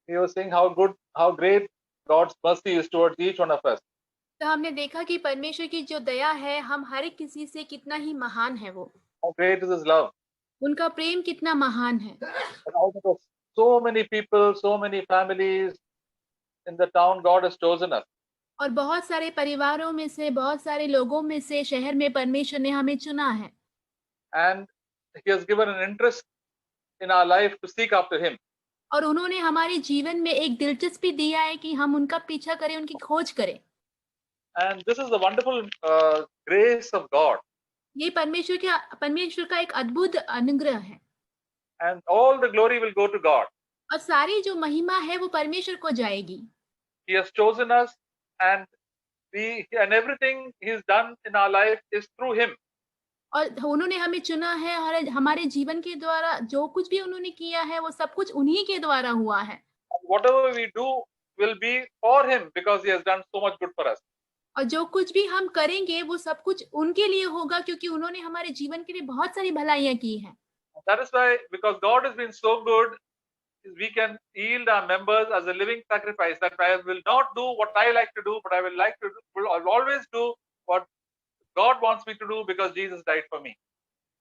he was saying how good, how great God's mercy is towards each one of us. तो हमने देखा कि परमेश्वर की जो दया है, हम हर एक किसी से कितना ही महान है वो। How great is His love. उनका प्रेम कितना महान है। And out of so many people, so many families in the town, God has chosen us. और बहुत सारे परिवारों में से, बहुत सारे लोगों में से शहर में परमेश्वर ने हमें चुना है। And He has given an interest in our life to seek after Him. और उन्होंने हमारे जीवन में एक दिलचस्पी दिया है कि हम उनका पीछा करें, उनकी खोज करें। And this is the wonderful grace of God. ये परमेश्वर का एक अद्भुत अनुग्रह है। And all the glory will go to God. और सारी जो महिमा है वो परमेश्वर को जाएगी। He has chosen us, and and everything He's done in our life is through Him. और उन्होंने हमें चुना है और हमारे जीवन के द्वारा जो कुछ भी उन्होंने किया है वो सब कुछ उन्हीं के द्वारा हुआ है। And whatever we do will be for Him because He has done so much good for us. और जो कुछ भी हम करेंगे वो सब कुछ उनके लिए होगा क्योंकि उन्होंने हमारे जीवन के लिए बहुत सारी भलाइयाँ की हैं। That is why, because God has been so good, we can yield our members as a living sacrifice. That I will not do what I like to do, but I will always do what God wants me to do because Jesus died for me.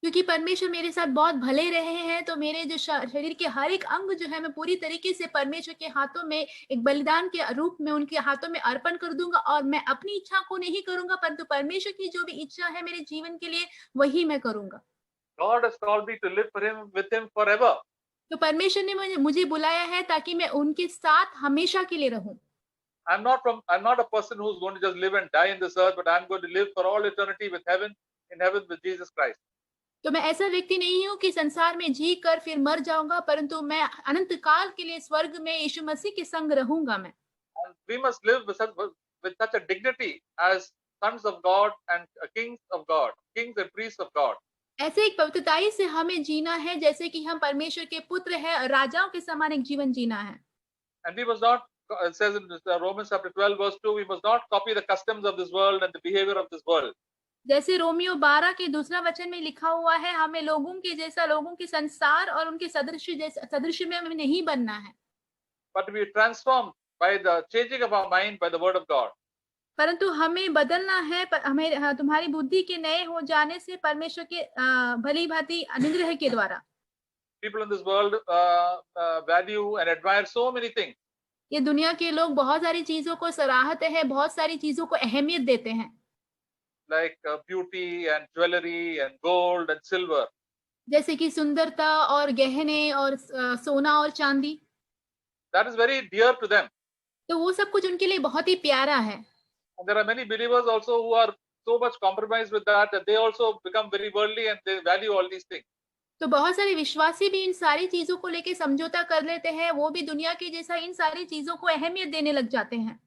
क्योंकि परमेश्वर मेरे साथ बहुत भले रहे हैं तो मेरे जो शरीर के हर एक अंग जो है मैं पूरी तरीके से परमेश्वर के हाथों में एक बलिदान के रूप में उनके हाथों में अर्पण कर दूंगा और मैं अपनी इच्छा को नहीं करूंगा परंतु परमेश्वर की जो भी इच्छा है मेरे जीवन के लिए वही मैं करूंगा। God has called me to live for Him, with Him forever. तो परमेश्वर ने मुझे बुलाया है ताकि मैं उनके साथ हमेशा के लिए रहूं। I'm not a person who's going to just live and die in this earth, but I'm going to live for all eternity in heaven with Jesus Christ. तो मैं ऐसा व्यक्ति नहीं हूँ कि संसार में जी कर फिर मर जाऊंगा परंतु मैं अनंत काल के लिए स्वर्ग में यीशु मसीह के संग रहूंगा मैं। And we must live with such a dignity as sons of God and kings of God, kings and priests of God. ऐसे एक पवित्रताई से हमें जीना है जैसे कि हम परमेश्वर के पुत्र हैं और राजाओं के समान एक जीवन जीना है। And we must not, it says in Romans chapter 12 verse 2, we must not copy the customs of this world and the behavior of this world. जैसे रोमियो 12 के दूसरा वचन में लिखा हुआ है हमें लोगों के जैसा लोगों के संसार और उनके सदृश में हमें नहीं बनना है। But we transformed by the changing of our mind by the word of God. परंतु हमें बदलना है हमें तुम्हारी बुद्धि के नए हो जाने से परमेश्वर के भली भांति अनुग्रह के द्वारा। People in this world value and admire so many things. ये दुनिया के लोग बहुत सारी चीजों को सराहते हैं, बहुत सारी चीजों को अहमियत देते हैं। Like beauty and jewelry and gold and silver. जैसे कि सुंदरता और गहने और सोना और चांदी। That is very dear to them. तो वो सब कुछ उनके लिए बहुत ही प्यारा है। And there are many believers also who are so much compromised with that they also become very worldly and they value all these things. तो बहुत सारे विश्वासी भी इन सारी चीजों को लेके समझौता कर लेते हैं, वो भी दुनिया के जैसा इन सारी चीजों को अहमियत देने लग जाते हैं।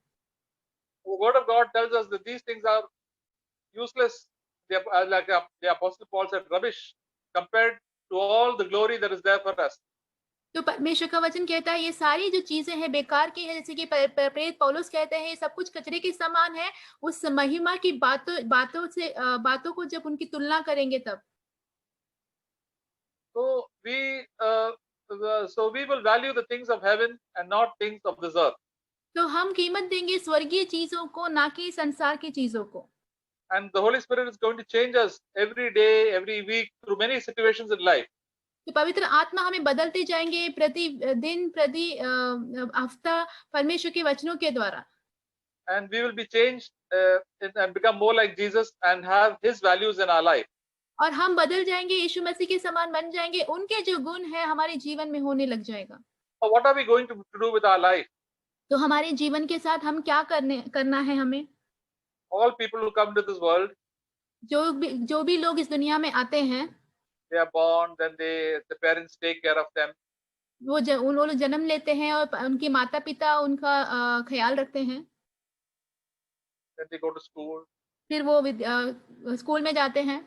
The word of God tells us that these things are useless. They are, like the Apostle Paul said, rubbish compared to all the glory that is there for us. तो परमेश्वर का वचन कहता है ये सारी जो चीजें हैं बेकार की है, जैसे कि प्रेरित पौलुस कहते हैं ये सब कुछ कचरे के समान है उस महिमा की बातों को जब उनकी तुलना करेंगे तब। So we will value the things of heaven and not things of this earth. तो हम कीमत देंगे स्वर्गीय चीजों को ना कि संसार की चीजों को। And the Holy Spirit is going to change us every day, every week through many situations in life. तो पवित्र आत्मा हमें बदलते जाएंगे प्रति दिन प्रति हफ्ता परमेश्वर के वचनों के द्वारा। And we will be changed and become more like Jesus and have His values in our life. और हम बदल जाएंगे, यीशु मसीह के समान बन जाएंगे, उनके जो गुण है हमारे जीवन में होने लग जाएगा। So what are we going to do with our life? तो हमारे जीवन के साथ हम क्या करना है हमें? All people who come to this world, जो भी लोग इस दुनिया में आते हैं, they are born, then the parents take care of them. उन लोग जन्म लेते हैं और उनके माता पिता उनका ख्याल रखते हैं। Then they go to school. फिर वो स्कूल में जाते हैं।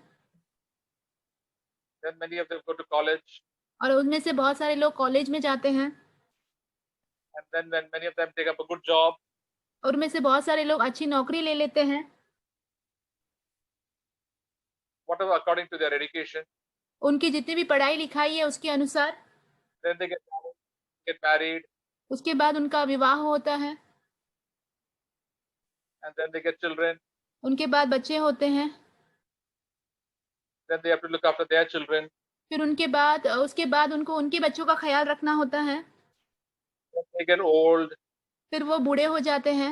Then many of them go to college. और उनमें से बहुत सारे लोग कॉलेज में जाते हैं। And then when many of them take up a good job. और उनमें से बहुत सारे लोग अच्छी नौकरी ले लेते हैं। Whatever according to their education. उनकी जितनी भी पढ़ाई लिखाई है उसके अनुसार। Then they get married. उसके बाद उनका विवाह होता है, and then they get children, उनके बाद बच्चे होते हैं, then they have to look after their children, फिर उनके बाद उसके बाद उनको उनके बच्चों का ख्याल रखना होता है, then they get old, फिर वो बूढ़े हो जाते हैं,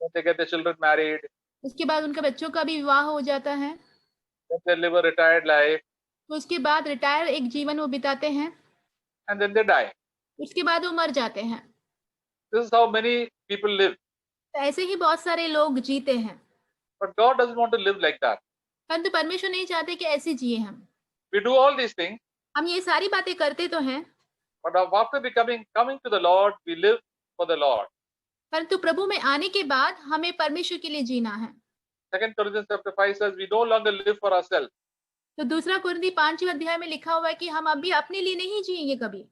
then they get their children married, उसके बाद उनके बच्चों का भी विवाह हो जाता है, then they live a retired life, तो उसके बाद रिटायर एक जीवन वो बिताते हैं, and then they die. उसके बाद वो मर जाते हैं। This is how many people live. तो ऐसे ही बहुत सारे लोग जीते हैं, But God doesn't want to live like that. परंतु परमेश्वर नहीं चाहते कि ऐसे जिए हम। We do all these things, हम ये सारी बातें करते तो हैं, but after coming to the Lord, we live for the Lord. परंतु प्रभु में आने के बाद हमें परमेश्वर के लिए जीना है। 2 Corinthians chapter 5 says we no longer live for ourselves, तो दूसरा कुरिन्थी 5वें अध्याय में लिखा हुआ है कि हम अभी अपने लिए नहीं जिएंगे कभी,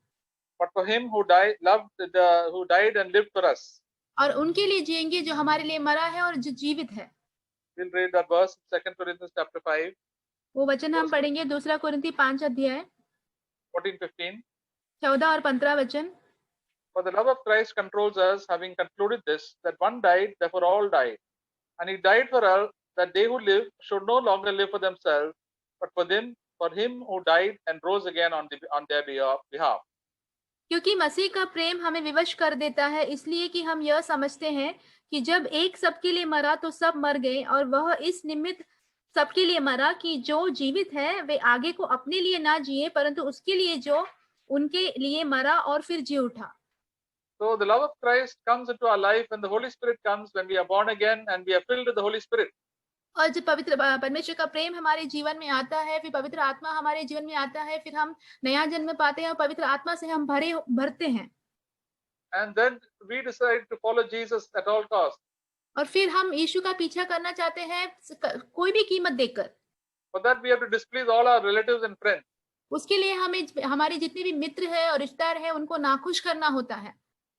but for Him who died and lived for us. और उनके लिए जिएंगे जो हमारे लिए मरा है और जो जीवित है। We'll read that verse, 2 Corinthians chapter 5, वो वचन हम पढ़ेंगे दूसरा कुरिन्थी 5 अध्याय 14-15. 14 और 15 वचन। For the love of Christ controls us, having concluded this, that one died, therefore all died. And He died for all, that they who live should no longer live for themselves, but for Him who died and rose again on their behalf. क्योंकि मसीह का प्रेम हमें विवश कर देता है, इसलिए कि हम यह समझते हैं कि जब एक सबके लिए मरा तो सब मर गए, और वह इस निमित्त सबके लिए मरा कि जो जीवित है वे आगे को अपने लिए ना जिए, परंतु उसके लिए जो उनके लिए मरा और फिर जी उठा। So the love of Christ comes into our life when the Holy Spirit comes, when we are born again and we are filled with the Holy Spirit. और जब पवित्र परमेश्वर का प्रेम हमारे जीवन में आता है, फिर पवित्र आत्मा हमारे जीवन में आता है, फिर हम नया जन्म पाते हैं और पवित्र आत्मा से हम भरते हैं, And then we decide to follow Jesus at all costs. और फिर हम यीशु का पीछा करना चाहते हैं कोई भी कीमत देकर। For that we have to displease all our relatives and friends. उसके लिए हमें हमारे जितने भी मित्र हैं और रिश्तेदार हैं उनको नाखुश करना होता है।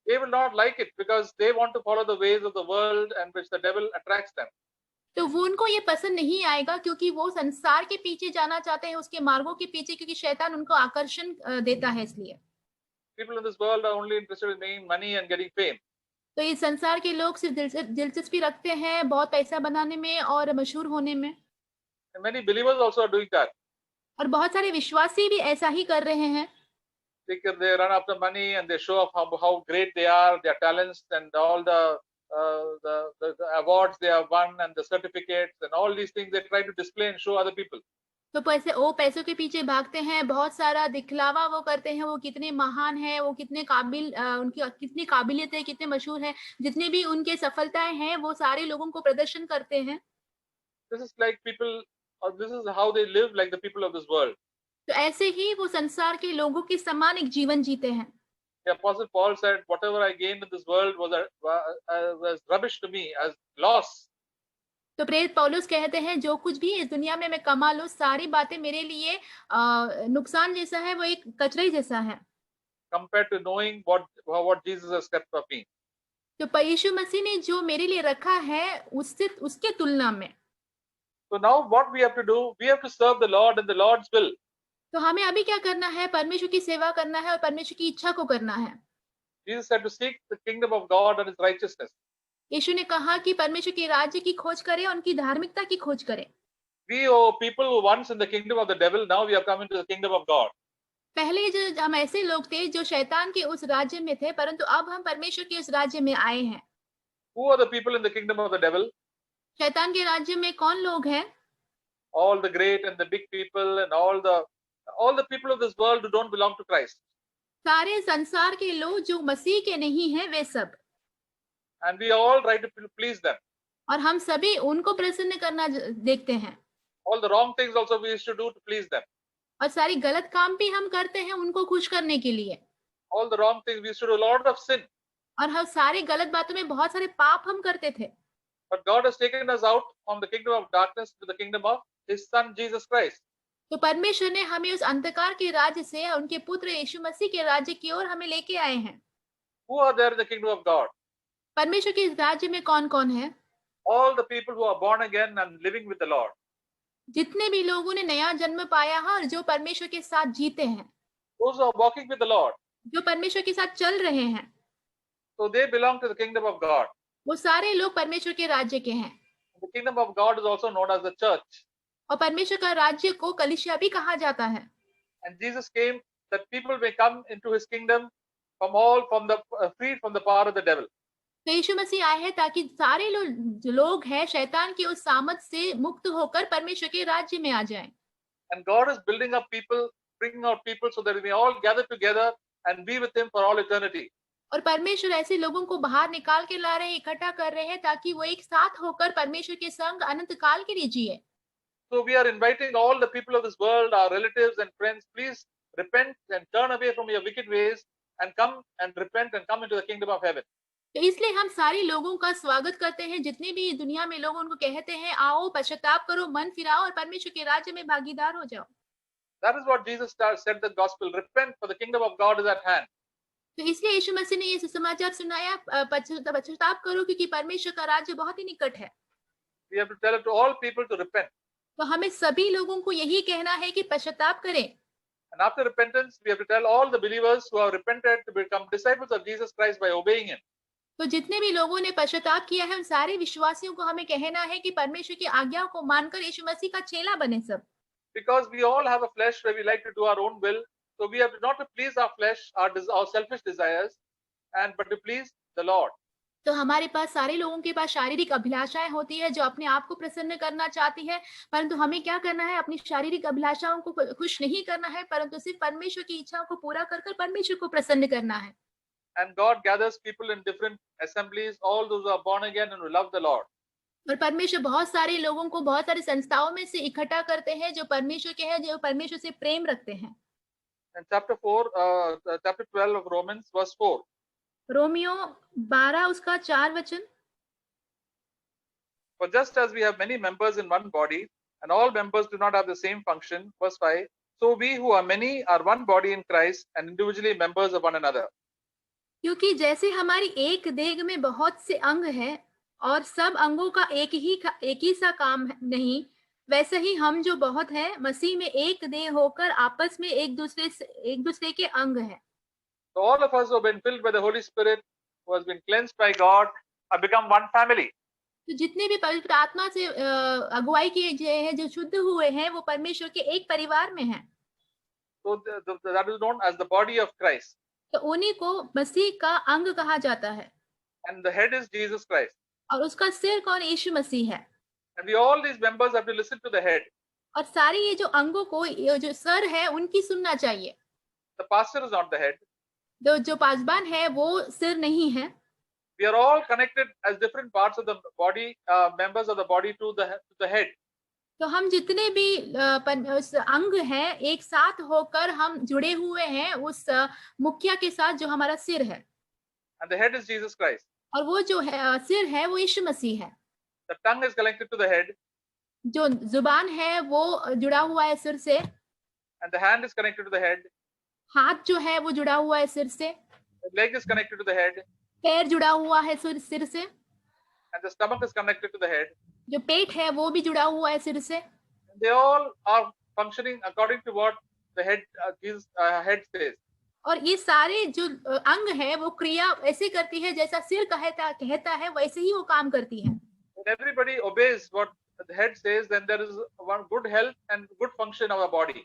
They will not like it because they want to follow the ways of the world and which the devil attracts them. तो वो उनको ये पसंद नहीं आएगा, क्योंकि वो संसार के पीछे जाना चाहते हैं, उसके मार्गों के पीछे, क्योंकि शैतान उनको आकर्षण देता है इसलिए। People in this world are only interested in making money and getting fame. तो ये संसार के लोग सिर्फ दिलचस्पी रखते हैं बहुत पैसा बनाने में और मशहूर होने में, And many believers also are doing that. और बहुत सारे विश्वासी भी ऐसा ही कर रहे हैं। They run after money and they show off how great they are, their talents and all the awards they have won and the certificates and all these things they try to display and show other people. तो पैसों के पीछे भागते हैं, बहुत सारा दिखलावा वो करते हैं, वो कितने महान है, वो कितने काबिल, उनकी कितनी काबिलियत है, कितने मशहूर है, जितने भी उनके सफलताएं हैं वो सारे लोगों को प्रदर्शन करते हैं। This is like people, or this is how they live, like the people of this world. तो ऐसे ही वो संसार के लोगों के समान एक जीवन जीते हैं। The Apostle Paul said, "Whatever I gained in this world was rubbish to me, as loss." तो प्रेरित पौलुस कहते हैं जो कुछ भी इस दुनिया में मैं कमा लूं, सारी बातें मेरे लिए नुकसान जैसा है, वो एक कचरे जैसा है, compared to knowing what Jesus has kept for me. तो यीशु मसीह ने जो मेरे लिए रखा है उसके तुलना में। So now what we have to do, we have to serve the Lord in the Lord's will. तो हमें अभी क्या करना है? परमेश्वर की सेवा करना है और परमेश्वर की इच्छा को करना है। Jesus said to seek the kingdom of God and His righteousness. यीशु ने कहा कि परमेश्वर के राज्य की खोज करें, उनकी धार्मिकता की खोज करें। We, oh, people who once in the kingdom of the devil, now we have come into the kingdom of God. पहले जो हम ऐसे लोग थे जो शैतान के उस राज्य में थे, परंतु अब हम परमेश्वर के उस राज्य में आए हैं। Who are the people in the kingdom of the devil? शैतान के राज्य में कौन लोग हैं? All the great and the big people and all the people of this world who don't belong to Christ. सारे संसार के लोग जो मसीह के नहीं हैं, वे सब। And we all try to please them. और हम सभी उनको प्रसन्न करना देखते हैं। All the wrong things also we used to do to please them. और सारी गलत काम भी हम करते हैं उनको खुश करने के लिए। All the wrong things we used to do a lot of sin. और हम सारी गलत बातों में बहुत सारे पाप हम करते थे। But God has taken us out from the kingdom of darkness to the kingdom of His Son Jesus Christ. तो परमेश्वर ने हमें उस अंधकार के राज्य से उनके पुत्र यीशु मसीह के राज्य की ओर हमें लेके आए हैं। Who are there in the kingdom of God? परमेश्वर के इस राज्य में कौन-कौन है? All the people who are born again and living with the Lord. जितने भी लोगों ने नया जन्म पाया है और जो परमेश्वर के साथ जीते हैं, Those who are walking with the Lord. जो परमेश्वर के साथ चल रहे हैं। So they belong to the kingdom of God. वो सारे लोग परमेश्वर के राज्य के हैं। The kingdom of God is also known as the church. और परमेश्वर का राज्य को कलीसिया भी कहा जाता है। And Jesus came that people may come into his kingdom freed from the power of the devil. तो यीशु मसीह आए हैं ताकि सारे लोग हैं शैतान की उस सामत से मुक्त होकर परमेश्वर के राज्य में आ जाएं। And God is building up people, bringing out people so that we may all gather together and be with him for all eternity. और परमेश्वर ऐसे लोगों को बाहर निकाल के ला रहे हैं, इकट्ठा कर रहे हैं ताकि वो एक साथ होकर परमेश्वर के संग अनंत काल के लिए जिए। So we are inviting all the people of this world, our relatives and friends, please repent and turn away from your wicked ways and come and repent and come into the kingdom of heaven. तो इसलिए हम सारे लोगों का स्वागत करते हैं, जितने भी दुनिया में लोग उनको कहते हैं आओ पश्चाताप करो, मन फिराओ और परमेश्वर के राज्य में भागीदार हो जाओ। That is what Jesus said the gospel, repent for the kingdom of God is at hand. तो इसलिए यीशु मसीह ने ये सुसमाचार सुनाया, पश्चाताप करो क्योंकि परमेश्वर का राज्य बहुत ही निकट है। We have to tell it to all people to repent. तो हमें सभी लोगों को यही कहना है कि पश्चाताप करें। And after repentance, we have to tell all the believers who have repented to become disciples of Jesus Christ by obeying him. तो जितने भी लोगों ने पश्चाताप किया है उन सारे विश्वासियों को हमें कहना है कि परमेश्वर की आज्ञाओं को मानकर यीशु मसीह का चेला बने सब। Because we all have a flesh where we like to do our own will, so we have not to please our flesh, our selfish desires, but to please the Lord. तो हमारे पास सारे लोगों के पास शारीरिक अभिलाषाएं होती है जो अपने आप को प्रसन्न करना चाहती है, परंतु हमें क्या करना है, अपनी शारीरिक अभिलाषाओं को खुश नहीं करना है, परंतु सिर्फ परमेश्वर की इच्छाओं को पूरा कर परमेश्वर को प्रसन्न करना है। And God gathers people in different assemblies, all those who are born again and who love the Lord. और परमेश्वर बहुत सारे लोगों को बहुत सारी संस्थाओं में से इकट्ठा करते हैं जो परमेश्वर के हैं, जो परमेश्वर से प्रेम रखते हैं। And chapter 12 of Romans, verse 4. Romeo 12 उसका 4 वचन। For just as we have many members in one body, and all members do not have the same function, verse 5, so we who are many are one body in Christ and individually members of one another. क्योंकि जैसे हमारी एक देह में बहुत से अंग हैं और सब अंगों का एक ही सा काम नहीं, वैसे ही हम जो बहुत हैं मसीह में एक देह होकर आपस में एक दूसरे के अंग हैं। So all of us who have been filled by the Holy Spirit, who has been cleansed by God, have become one family. तो जितने भी पवित्र आत्मा से अगुवाई किए गए हैं, जो शुद्ध हुए हैं, वो परमेश्वर के एक परिवार में हैं। So that is known as the body of Christ. तो उन्हीं को मसीह का अंग कहा जाता है। And the head is Jesus Christ. और उसका सिर कौन? यीशु मसीह है। And all these members have to listen to the head. और सारी ये जो अंगों को, ये जो सर है उनकी सुनना चाहिए। The pastor is not the head. जो पासबान है वो सिर नहीं है। We are all connected as different parts of the body, members of the body to the head. तो हम जितने भी उस अंग हैं एक साथ होकर हम जुड़े हुए हैं उस मुखिया के साथ जो हमारा सिर है। And the head is Jesus Christ. और वो जो है सिर है वो यीशु मसीह है। The tongue is connected to the head. जो जुबान है वो जुड़ा हुआ है सिर से। And the hand is connected to the head. हाथ जो है वो जुड़ा हुआ है सिर से। The leg is connected to the head. पैर जुड़ा हुआ है सिर से। And the stomach is connected to the head. जो पेट है वो भी जुड़ा हुआ है सिर से। They all are functioning according to what the head head says. और ये सारे जो अंग है वो क्रिया ऐसे करती है जैसा सिर कहता है वैसे ही वो काम करती है। When everybody obeys what the head says, then there is one good health and good function of our body.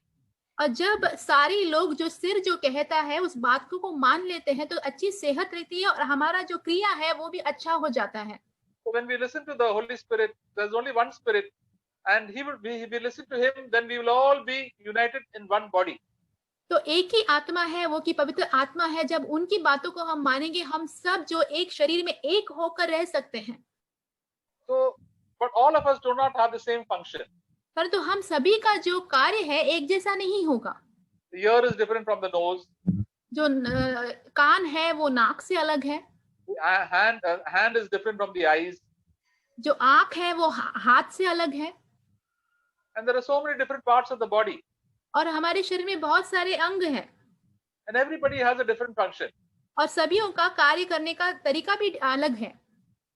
और जब सारे लोग जो सिर जो कहता है उस बात को मान लेते हैं तो अच्छी सेहत रहती है और हमारा जो क्रिया है वो भी अच्छा हो जाता है। So when we listen to the Holy Spirit, there's only one Spirit, and if we listen to Him, then we will all be united in one body. तो एक ही आत्मा है, वो की पवित्र आत्मा है। जब उनकी बातों को हम मानेंगे, हम सब जो एक शरीर में एक होकर रह सकते हैं। So, but all of us do not have the same function. परंतु हम सभी का जो कार्य है एक जैसा नहीं होगा। The ear is different from the nose. जो कान है वो नाक से अलग है। The hand is different from the eyes. जो आंख है वो हाथ से अलग है। And there are so many different parts of the body. और हमारे शरीर में बहुत सारे अंग हैं। And everybody has a different function. और सभीयों का कार्य करने का तरीका भी अलग है।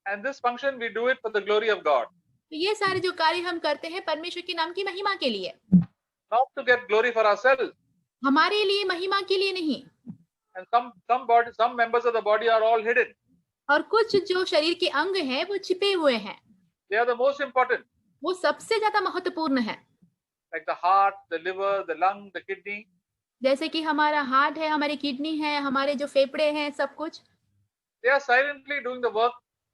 And this function we do it for the glory of God. तो ये सारे जो कार्य हम करते हैं परमेश्वर के नाम की महिमा के लिए। Not to get glory for ourselves. हमारे लिए महिमा के लिए नहीं। And some members of the body are all hidden. और कुछ जो शरीर के अंग हैं वो छिपे हुए हैं, They are the most important, वो सबसे ज्यादा महत्वपूर्ण है। like the heart, the liver, the lung, the kidney. जैसे कि हमारा हार्ट है, हमारी किडनी है, हमारे जो फेफड़े हैं, सब कुछ। They are silently doing the work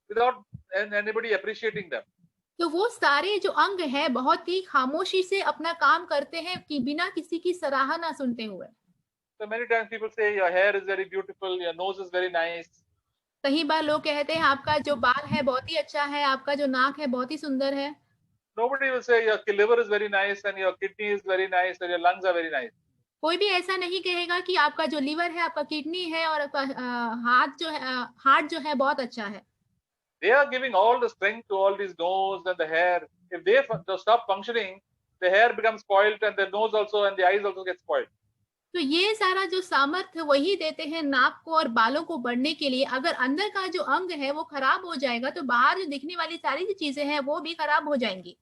without anybody appreciating them. तो वो सारे जो अंग हैं बहुत ही खामोशी से अपना काम करते हैं कि बिना किसी की सराहना सुनते हुए। So many times people say your hair is very beautiful, your nose is very nice. कई बार लोग कहते हैं आपका जो बाल है बहुत ही अच्छा है, आपका जो नाक है बहुत ही सुंदर है। Nobody will say your liver is very nice and your kidney is very nice or your lungs are very nice. कोई भी ऐसा नहीं कहेगा कि आपका जो लिवर है, आपका किडनी है और आपका हाथ जो है, हार्ट जो है बहुत अच्छा है। They are giving all the strength to all these nose and the hair. If they stop functioning, the hair becomes spoiled and the nose also and the eyes also get spoiled. तो ये सारा जो सामर्थ्य वही देते हैं नाक को और बालों को बढ़ने के लिए। अगर अंदर का जो अंग है वो खराब हो जाएगा तो बाहर जो दिखने वाली सारी जो चीजें हैं वो भी खराब हो जाएंगी।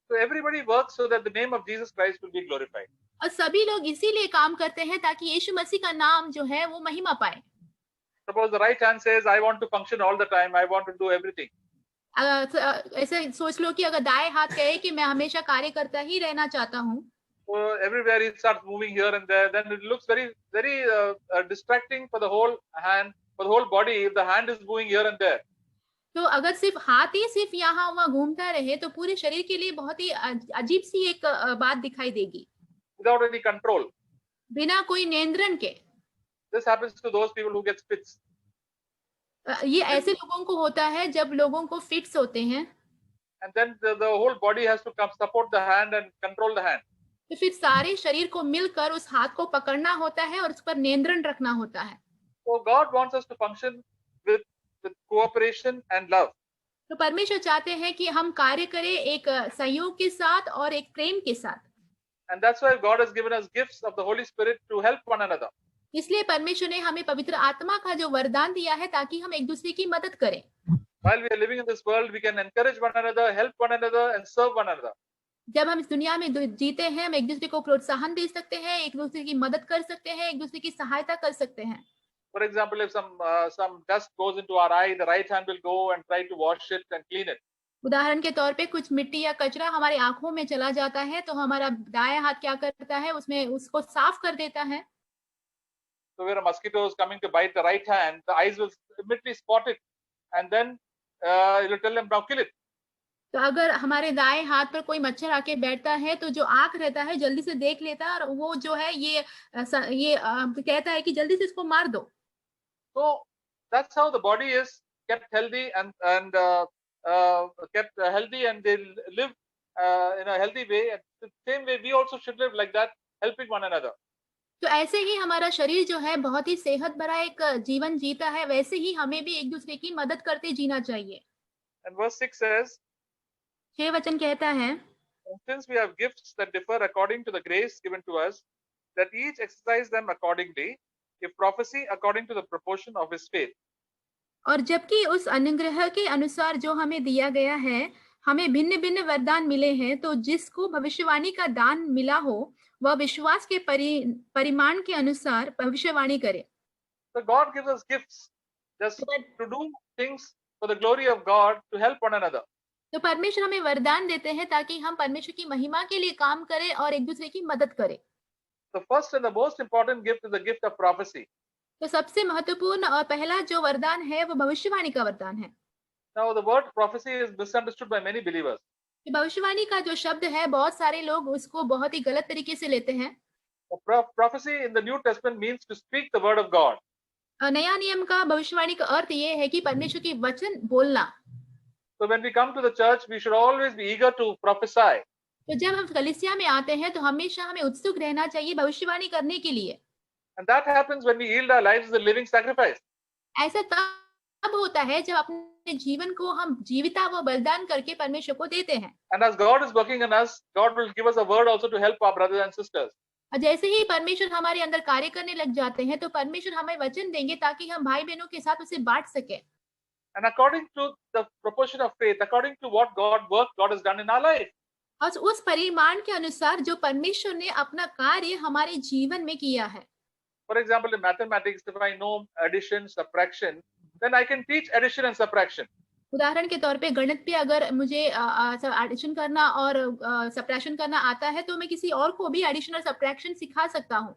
So everybody works so that the name of Jesus Christ will be glorified. और सभी लोग इसीलिए काम करते हैं ताकि यीशु मसीह का नाम जो है वो महिमा पाए। Suppose the right hand says, I want to function all the time, I want to do everything. ऐसे सोच लो कि अगर दाएं हाथ कहे कि मैं हमेशा कार्य करता ही रहना चाहता हूँ, So everywhere he starts moving here and there, then it looks very distracting for the whole hand, for the whole body if the hand is moving here and there. तो अगर सिर्फ हाथ ही सिर्फ यहाँ वहाँ घूमता रहे तो पूरे शरीर के लिए बहुत ही अजीब सी एक बात दिखाई देगी, Without any control. बिना कोई नियंत्रण के। This happens to those people who get fits. ये ऐसे लोगों को होता है जब लोगों को फिट्स होते हैं, And then the whole body has to come support the hand and control the hand. तो फिर सारे शरीर को मिलकर उस हाथ को पकड़ना होता है और उस पर नियंत्रण रखना होता है। So God wants us to function with cooperation and love. तो परमेश्वर चाहते हैं कि हम कार्य करें एक सहयोग के साथ और एक प्रेम के साथ। And that's why God has given us gifts of the Holy Spirit to help one another. इसलिए परमेश्वर ने हमें पवित्र आत्मा का जो वरदान दिया है ताकि हम एक दूसरे की मदद करें। While we are living in this world, we can encourage one another, help one another, and serve one another. जब हम इस दुनिया में जीते हैं, हम एक दूसरे को प्रोत्साहन दे सकते हैं, एक दूसरे की मदद कर सकते हैं, एक दूसरे की सहायता कर सकते हैं। For example, if some dust goes into our eye, the right hand will go and try to wash it and clean it. उदाहरण के तौर पे कुछ मिट्टी या कचरा हमारी आंखों में चला जाता है तो हमारा दायां हाथ क्या करता है, उसमें उसको साफ कर देता है। So where a mosquito is coming to bite the right hand, the eyes will immediately spot it, and then it will tell them, now kill it. तो अगर हमारे दाएं हाथ पर कोई मच्छर आके बैठता है तो जो आंख रहता है जल्दी से देख लेता है और वो जो है ये कहता है कि जल्दी से इसको मार दो। So that's how the body is kept healthy and kept healthy, and they live in a healthy way. And the same way, we also should live like that, helping one another. तो ऐसे ही हमारा शरीर जो है बहुत ही सेहत भरा एक जीवन जीता है, वैसे ही हमें भी एक दूसरे की मदद करते जीना चाहिए। And verse 6 says, 6 वचन कहता है, since we have gifts that differ according to the grace given to us, that each exercise them accordingly, if prophecy according to the proportion of his faith. और जबकि उस अनुग्रह के अनुसार जो हमें दिया गया है, हमें भिन्न भिन्न वरदान मिले हैं, तो जिसको भविष्यवाणी का दान मिला हो वह विश्वास के परिमाण के अनुसार भविष्यवाणी करे। So God gives us gifts just to do things for the glory of God, to help one another. तो परमेश्वर हमें वरदान देते हैं ताकि हम परमेश्वर की महिमा के लिए काम करें और एक दूसरे की मदद करें। The first and the most important gift is the gift of prophecy. तो सबसे महत्वपूर्ण और पहला जो वरदान है वो भविष्यवाणी का वरदान है। Now the word prophecy is misunderstood by many believers. भविष्यवाणी का जो शब्द है बहुत सारे लोग उसको बहुत ही गलत तरीके से लेते हैं। Prophecy in the New Testament means to speak the word of God. नया नियम का भविष्यवाणी का अर्थ ये है कि परमेश्वर की वचन बोलना। So when we come to the church, we should always be eager to prophesy. तो जब हम कलीसिया में आते हैं तो हमेशा हमें उत्सुक रहना चाहिए भविष्यवाणी करने के लिए। And that happens when we yield our lives as a living sacrifice. ऐसा तब होता है जब अपने जीवन को हम जीविता व बलिदान करके परमेश्वर को देते हैं। And as God is working in us, God will give us a word also to help our brothers and sisters. और जैसे ही परमेश्वर हमारे अंदर कार्य करने लग जाते हैं तो परमेश्वर हमें वचन देंगे ताकि हम भाई बहनों के साथ उसे बांट सके। And according to the proportion of faith, according to what God has done in our life. और उस परिमाण के अनुसार जो परमेश्वर ने अपना कार्य हमारे जीवन में किया है। For example, in mathematics, if I know addition, subtraction, then I can teach addition and subtraction. उदाहरण के तौर पे गणित पे अगर मुझे एडिशन करना और सब्ट्रैक्शन करना आता है तो मैं किसी और को भी एडिशन और सब्ट्रैक्शन सिखा सकता हूँ।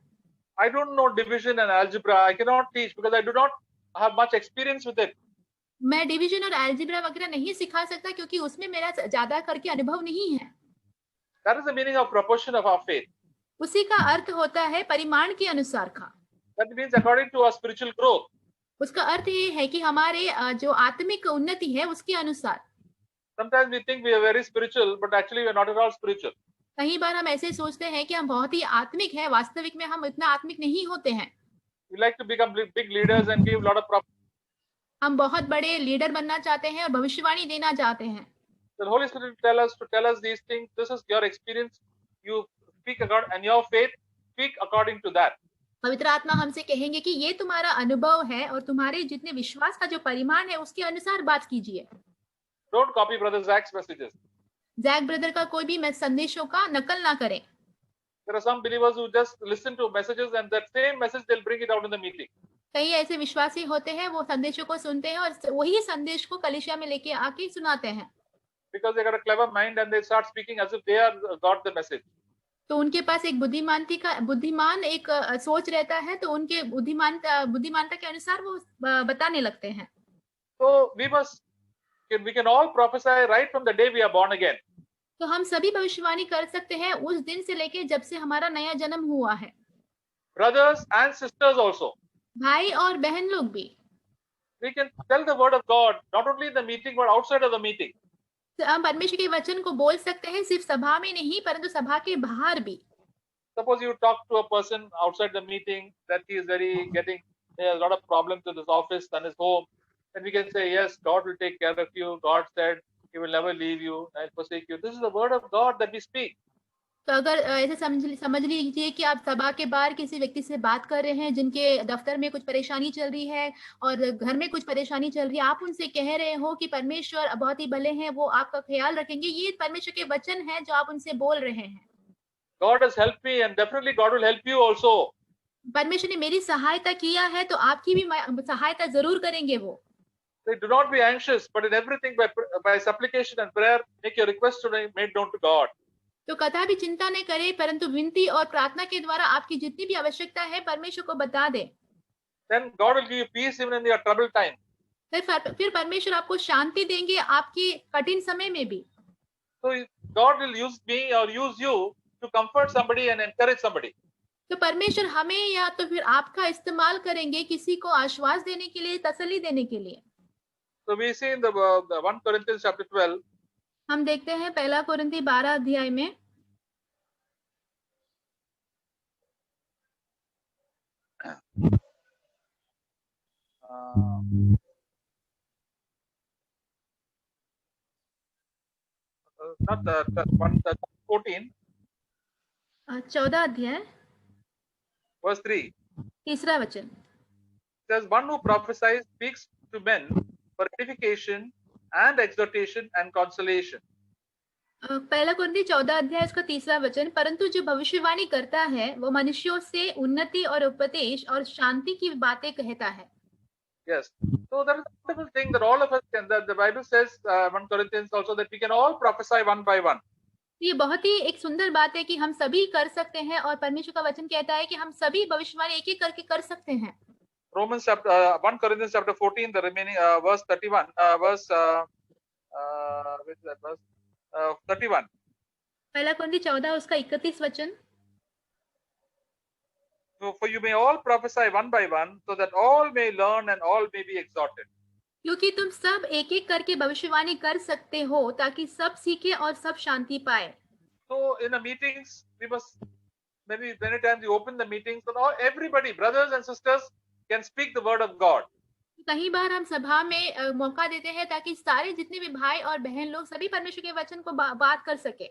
I don't know division and algebra. I cannot teach because I do not have much experience with it. मैं डिवीजन और अलजेब्रा वगैरह नहीं सिखा सकता क्योंकि उसमें मेरा ज्यादा करके अनुभव नहीं है। That is the meaning of proportion of our faith. उसी का अर्थ होता है परिमाण के अनुसार का। That means according to our spiritual growth. उसका अर्थ ये है कि हमारे जो आत्मिक उन्नति है उसके अनुसार। Sometimes we think we are very spiritual, but actually we are not at all spiritual. कई बार हम ऐसे सोचते हैं कि हम बहुत ही आत्मिक हैं, वास्तविक में हम इतना आत्मिक नहीं होते हैं। We like to become big leaders and give a lot of prophecy. हम बहुत बड़े लीडर बनना चाहते हैं और भविष्यवाणी देना चाहते हैं। The Holy Spirit tell us these things. This is your experience. You speak according, and your faith speak according to that. पवित्र आत्मा हमसे कहेंगे कि ये तुम्हारा अनुभव है और तुम्हारे जितने विश्वास का जो परिमाण है उसके अनुसार बात कीजिए। Don't copy Brother Zach's messages. Zach brother का कोई भी संदेशों का नकल ना करें। There are some believers who just listen to messages and that same message they'll bring it out in the meeting. कई ऐसे विश्वासी होते हैं वो संदेशों को सुनते हैं और वही संदेश को कलीसिया में लेके आके सुनाते हैं। Because they got a clever mind and they start speaking as if they are got the message. तो उनके पास एक बुद्धिमान एक सोच रहता है, तो उनके बुद्धिमानता के अनुसार वो बताने लगते हैं। So we can all prophesy right from the day we are born again. तो हम सभी भविष्यवाणी कर सकते हैं उस दिन से लेके जब से हमारा नया जन्म हुआ है। Brothers and sisters also. भाई और बहन लोग भी। We can tell the word of God not only in the meeting but outside of the meeting. तो हम परमेश्वर के वचन को बोल सकते हैं सिर्फ सभा में नहीं परंतु सभा के बाहर भी। Suppose you talk to a person outside the meeting that he is he has a lot of problems with his office and his home, and we can say, yes, God will take care of you. God said He will never leave you and forsake you. This is the word of God that we speak. तो अगर ऐसे समझ लीजिए कि आप सभा के बाहर किसी व्यक्ति से बात कर रहे हैं जिनके दफ्तर में कुछ परेशानी चल रही है और घर में कुछ परेशानी चल रही है, आप उनसे कह रहे हो कि परमेश्वर बहुत ही भले हैं, वो आपका ख्याल रखेंगे। ये परमेश्वर के वचन है जो आप उनसे बोल रहे हैं। God has helped me and definitely God will help you also. परमेश्वर ने मेरी सहायता किया है तो आपकी भी सहायता जरूर करेंगे वो। So do not be anxious, but in everything by supplication and prayer make your request to be made known to God. तो कथा भी चिंता नहीं करे परंतु विनती और प्रार्थना के द्वारा आपकी जितनी भी आवश्यकता है परमेश्वर को बता दे। Then God will give you peace even in your troubled time. फिर परमेश्वर आपको शांति देंगे आपके कठिन समय में भी। So God will use me or use you to comfort somebody and encourage somebody. तो परमेश्वर हमें या तो फिर आपका इस्तेमाल करेंगे किसी को आश्वास देने के लिए, तसल्ली देने के लिए। So we see in the 1 Corinthians chapter 12. हम देखते हैं पहला कोरिन्थी 12 अध्याय में not the 14. 14 अध्याय verse 3. तीसरा वचन Says, one who prophesies speaks to men for edification and exhortation and consolation. पहला कोरिन्थी 14 अध्याय इसका तीसरा वचन, परंतु जो भविष्यवाणी करता है वो मनुष्यों से उन्नति और उपदेश और शांति की बातें कहता है। Yes. So that is a wonderful thing that all of us can. That the Bible says 1 Corinthians also that we can all prophesy one by one. ये बहुत ही एक सुंदर बात है कि हम सभी कर सकते हैं और परमेश्वर का वचन कहता है कि हम सभी भविष्यवाणी एक एक करके कर सकते हैं। Romans chapter 1 Corinthians chapter 14, the remaining verse 31, verse which is that verse 31. पहला कोरिन्थी 14 उसका 31 वचन। So for you may all prophesy one by one, so that all may learn and all may be exhorted. क्योंकि तुम सब एक एक करके भविष्यवाणी कर सकते हो ताकि सब सीखे और सब शांति पाए। So in the meetings, we must many times you open the meetings, so now everybody, brothers and sisters, can speak the word of God. कई बार हम सभा में मौका देते हैं ताकि सारे जितने भी भाई और बहन लोग सभी परमेश्वर के वचन को बात कर सके।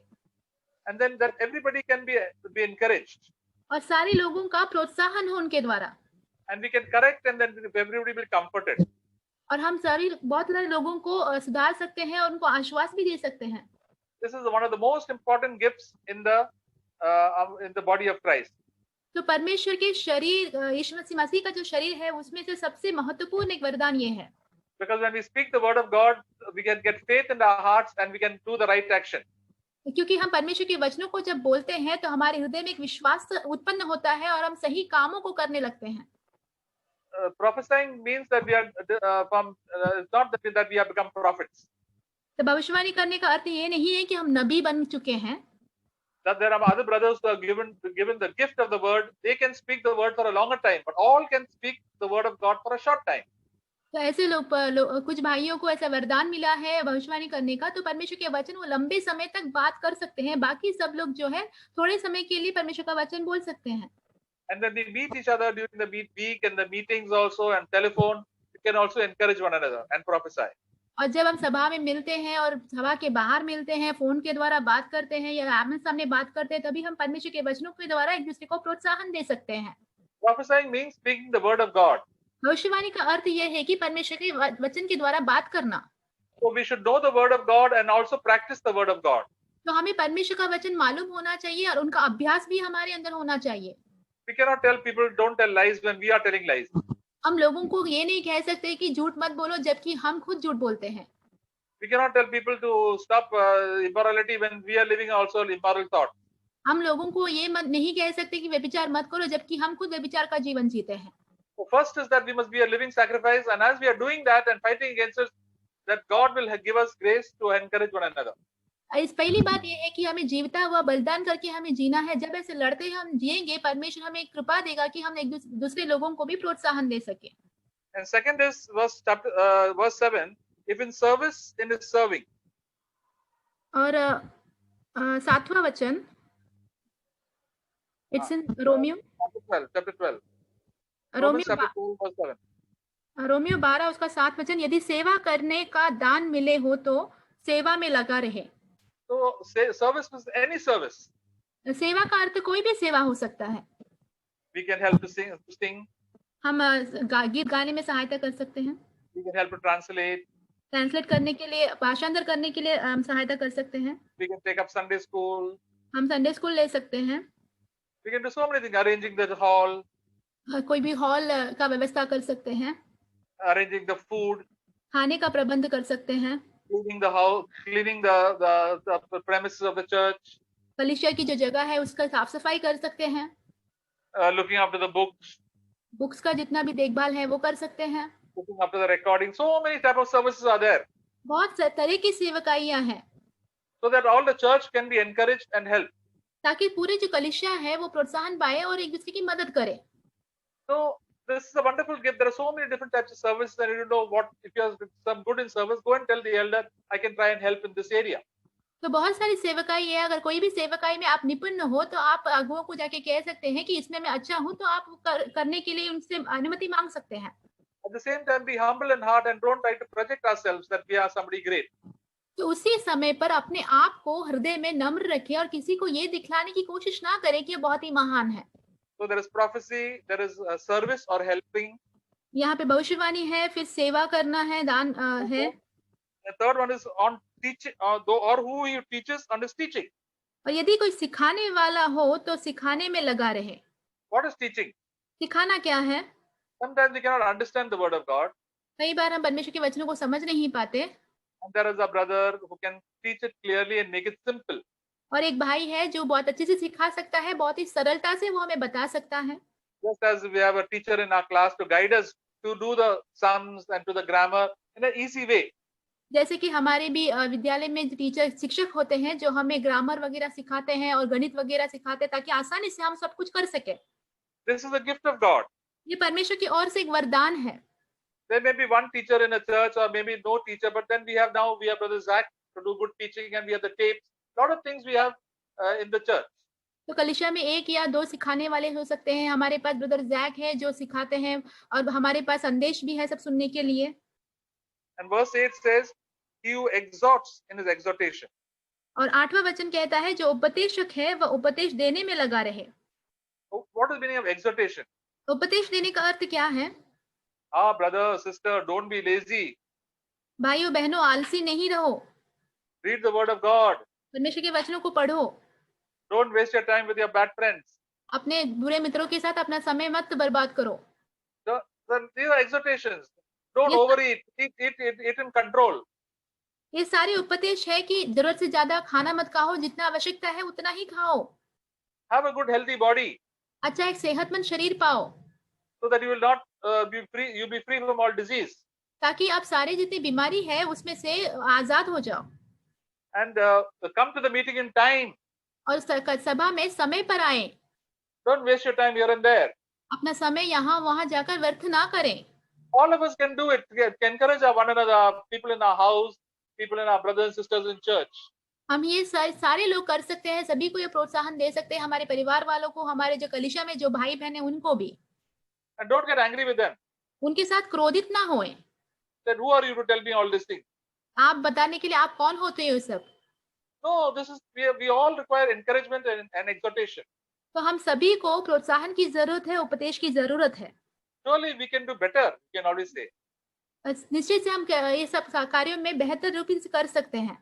And then that everybody can be encouraged. और सारे लोगों का प्रोत्साहन हो उनके द्वारा। And we can correct and then everybody will be comforted. और हम सारी बहुत सारे लोगों को सुधार सकते हैं और उनको आश्वास भी दे सकते हैं। This is one of the most important gifts in the body of Christ. तो परमेश्वर के शरीर यीशु मसीह का जो शरीर है उसमें से सबसे महत्वपूर्ण एक वरदान ये है। Because when we speak the word of God, we can get faith in our hearts and we can do the right action. क्योंकि हम परमेश्वर के वचनों को जब बोलते हैं तो हमारे हृदय में एक विश्वास उत्पन्न होता है और हम सही कामों को करने लगते हैं। Prophesying means that we are it's not that we have become prophets. तो भविष्यवाणी करने का अर्थ ये नहीं है कि हम नबी बन चुके हैं। That there are other brothers who are given the gift of the word. They can speak the word for a longer time, but all can speak the word of God for a short time. तो ऐसे कुछ भाइयों को ऐसा वरदान मिला है भविष्यवाणी करने का, तो परमेश्वर के वचन वो लंबे समय तक बात कर सकते हैं। बाकी सब लोग जो है थोड़े समय के लिए परमेश्वर का वचन बोल सकते हैं। And when we meet each other during the week and the meetings also and telephone, we can also encourage one another and prophesy. और जब हम सभा में मिलते हैं और सभा के बाहर मिलते हैं, फोन के द्वारा बात करते हैं या आमने सामने बात करते हैं, तभी हम परमेश्वर के वचनों के द्वारा एक दूसरे को प्रोत्साहन दे सकते हैं। Prophesying means speaking the word of God. भविष्यवाणी का अर्थ यह है कि परमेश्वर के वचन के द्वारा बात करना। So we should know the word of God and also practice the word of God. तो हमें परमेश्वर का वचन मालूम होना चाहिए और उनका अभ्यास भी हमारे अंदर होना चाहिए। We cannot tell people don't tell lies when we are telling lies. हम लोगों को ये नहीं कह सकते कि झूठ मत बोलो जबकि हम खुद झूठ बोलते हैं। We cannot tell people to stop immorality when we are living also immoral thought. हम लोगों को ये मत नहीं कह सकते कि व्यभिचार मत करो जबकि हम खुद व्यभिचार का जीवन जीते हैं। So first is that we must be a living sacrifice, and as we are doing that and fighting against it, that God will give us grace to encourage one another. इस पहली बात ये है कि हमें जीवता हुआ बलिदान करके हमें जीना है। जब ऐसे लड़ते हम जिएंगे, परमेश्वर हमें कृपा देगा कि हम एक दूसरे लोगों को भी प्रोत्साहन दे सके। And second is verse 7, if in service in his serving. और 7वां वचन, it's in Romeo chapter 12 Romeo chapter 12 verse 7. Romeo 12 उसका 7 वचन, यदि सेवा करने का दान मिले हो तो सेवा में लगा रहे। So service is any service. सेवा का अर्थ कोई भी सेवा हो सकता है। We can help to sing. हम गीत गाने में सहायता कर सकते हैं। We can help to translate करने के लिए, भाषांतर करने के लिए हम सहायता कर सकते हैं। We can take up Sunday school. हम संडे स्कूल ले सकते हैं। We can do so many things, arranging the hall. कोई भी हॉल का व्यवस्था कर सकते हैं। Arranging the food. खाने का प्रबंध कर सकते हैं। Cleaning the house, cleaning the premises of the church. कलीसिया की जो जगह है उसका साफ सफाई कर सकते हैं। Looking after the books का जितना भी देखभाल है वो कर सकते हैं। looking after the recording. So many type of services are there. बहुत तरह की सेवकाइयां हैं। So that all the church can be encouraged and helped. ताकि पूरे जो कलीसिया है वो प्रोत्साहन पाए और एक दूसरे की मदद करे। So this is a wonderful gift. There are so many different types of services, and you don't know what. If you are some good in service, go and tell the elder, I can try and help in this area. तो बहुत सारी सेवकाई है। अगर कोई भी सेवकाई में आप निपुण हो तो आप अगुओं को जाके कह सकते हैं कि इसमें मैं अच्छा हूँ, तो आप करने के लिए उनसे अनुमति मांग सकते हैं। At the same time, be humble in heart and don't try to project ourselves that we are somebody great. तो उसी समय पर अपने आप को हृदय में नम्र रखें और किसी को ये दिखलाने की कोशिश ना करें कि ये बहुत ही महान है। So there is prophecy, there is service or helping. यहाँ पे भविष्यवाणी है, फिर सेवा करना है, दान है। The third one is on teaching, or who he teaches on his teaching. और यदि कोई सिखाने वाला हो तो सिखाने में लगा रहे। What is teaching? सिखाना क्या है? Sometimes we cannot understand the word of God. कई बार हम परमेश्वर के वचनों को समझ नहीं पाते। And there is a brother who can teach it clearly and make it simple. और एक भाई है जो बहुत अच्छे से सिखा सकता है, बहुत ही सरलता से वो हमें बता सकता है। Just as we have a teacher in our class to guide us to do the sums and to the grammar in an easy way. जैसे कि हमारे भी विद्यालय में टीचर शिक्षक होते हैं जो हमें ग्रामर वगैरह सिखाते हैं और गणित वगैरह सिखाते हैं ताकि आसानी से हम सब कुछ कर सके। This is a gift of God. ये परमेश्वर की ओर से एक वरदान है। There may be one teacher in a church or maybe no teacher, but then we have Brother Zach to do good teaching, and we have the tapes. Lot of things we have in the church. तो कलीसिया में एक या दो सिखाने वाले हो सकते हैं। हमारे पास ब्रदर जैक है जो सिखाते हैं और हमारे पास संदेश भी है सब सुनने के लिए। And verse 8 says, he who exhorts in his exhortation. और 8वां वचन कहता है जो उपदेशक है वह उपदेश देने में लगा रहे। What is the meaning of exhortation? उपदेश देने का अर्थ क्या है? Brother, sister, don't be lazy. भाइयों बहनों आलसी नहीं रहो। Read the word of God. परमेश्वर के वचनों को पढ़ो। Don't waste your time with your bad friends. अपने बुरे मित्रों के साथ अपना समय मत बर्बाद करो। These are exhortations. Don't ये overeat. Eat in control. ये सारे उपदेश है कि जरूरत से ज्यादा खाना मत खाओ, जितना आवश्यकता है उतना ही खाओ। Have a good healthy body अच्छा एक सेहतमंद शरीर पाओ, so that you will not be free. You'll be free from all disease. ताकि आप सारे जितनी बीमारी है उसमें से आजाद हो जाओ। And come to the meeting in time. और सभा में समय पर आए। Don't waste your time here and there. अपना समय यहाँ वहां जाकर व्यर्थ ना करें। All of us can do it. We can encourage one another, people in our house, people in our brothers and sisters in church. हम ये सारे लोग कर सकते हैं, सभी को ये प्रोत्साहन दे सकते हैं, हमारे परिवार वालों को, हमारे जो कलीसिया में जो भाई बहन है उनको भी। And don't get angry with them. उनके साथ क्रोधित ना होएं। That who are you to tell me all these things? आप बताने के लिए आप कौन होते हो सब? No, this is we all require encouragement and exhortation. तो हम सभी को प्रोत्साहन की जरूरत है, उपदेश की जरूरत है। Surely we can do better. We can always say. निश्चित से हम ये सब कार्यों में बेहतर रूप से कर सकते हैं।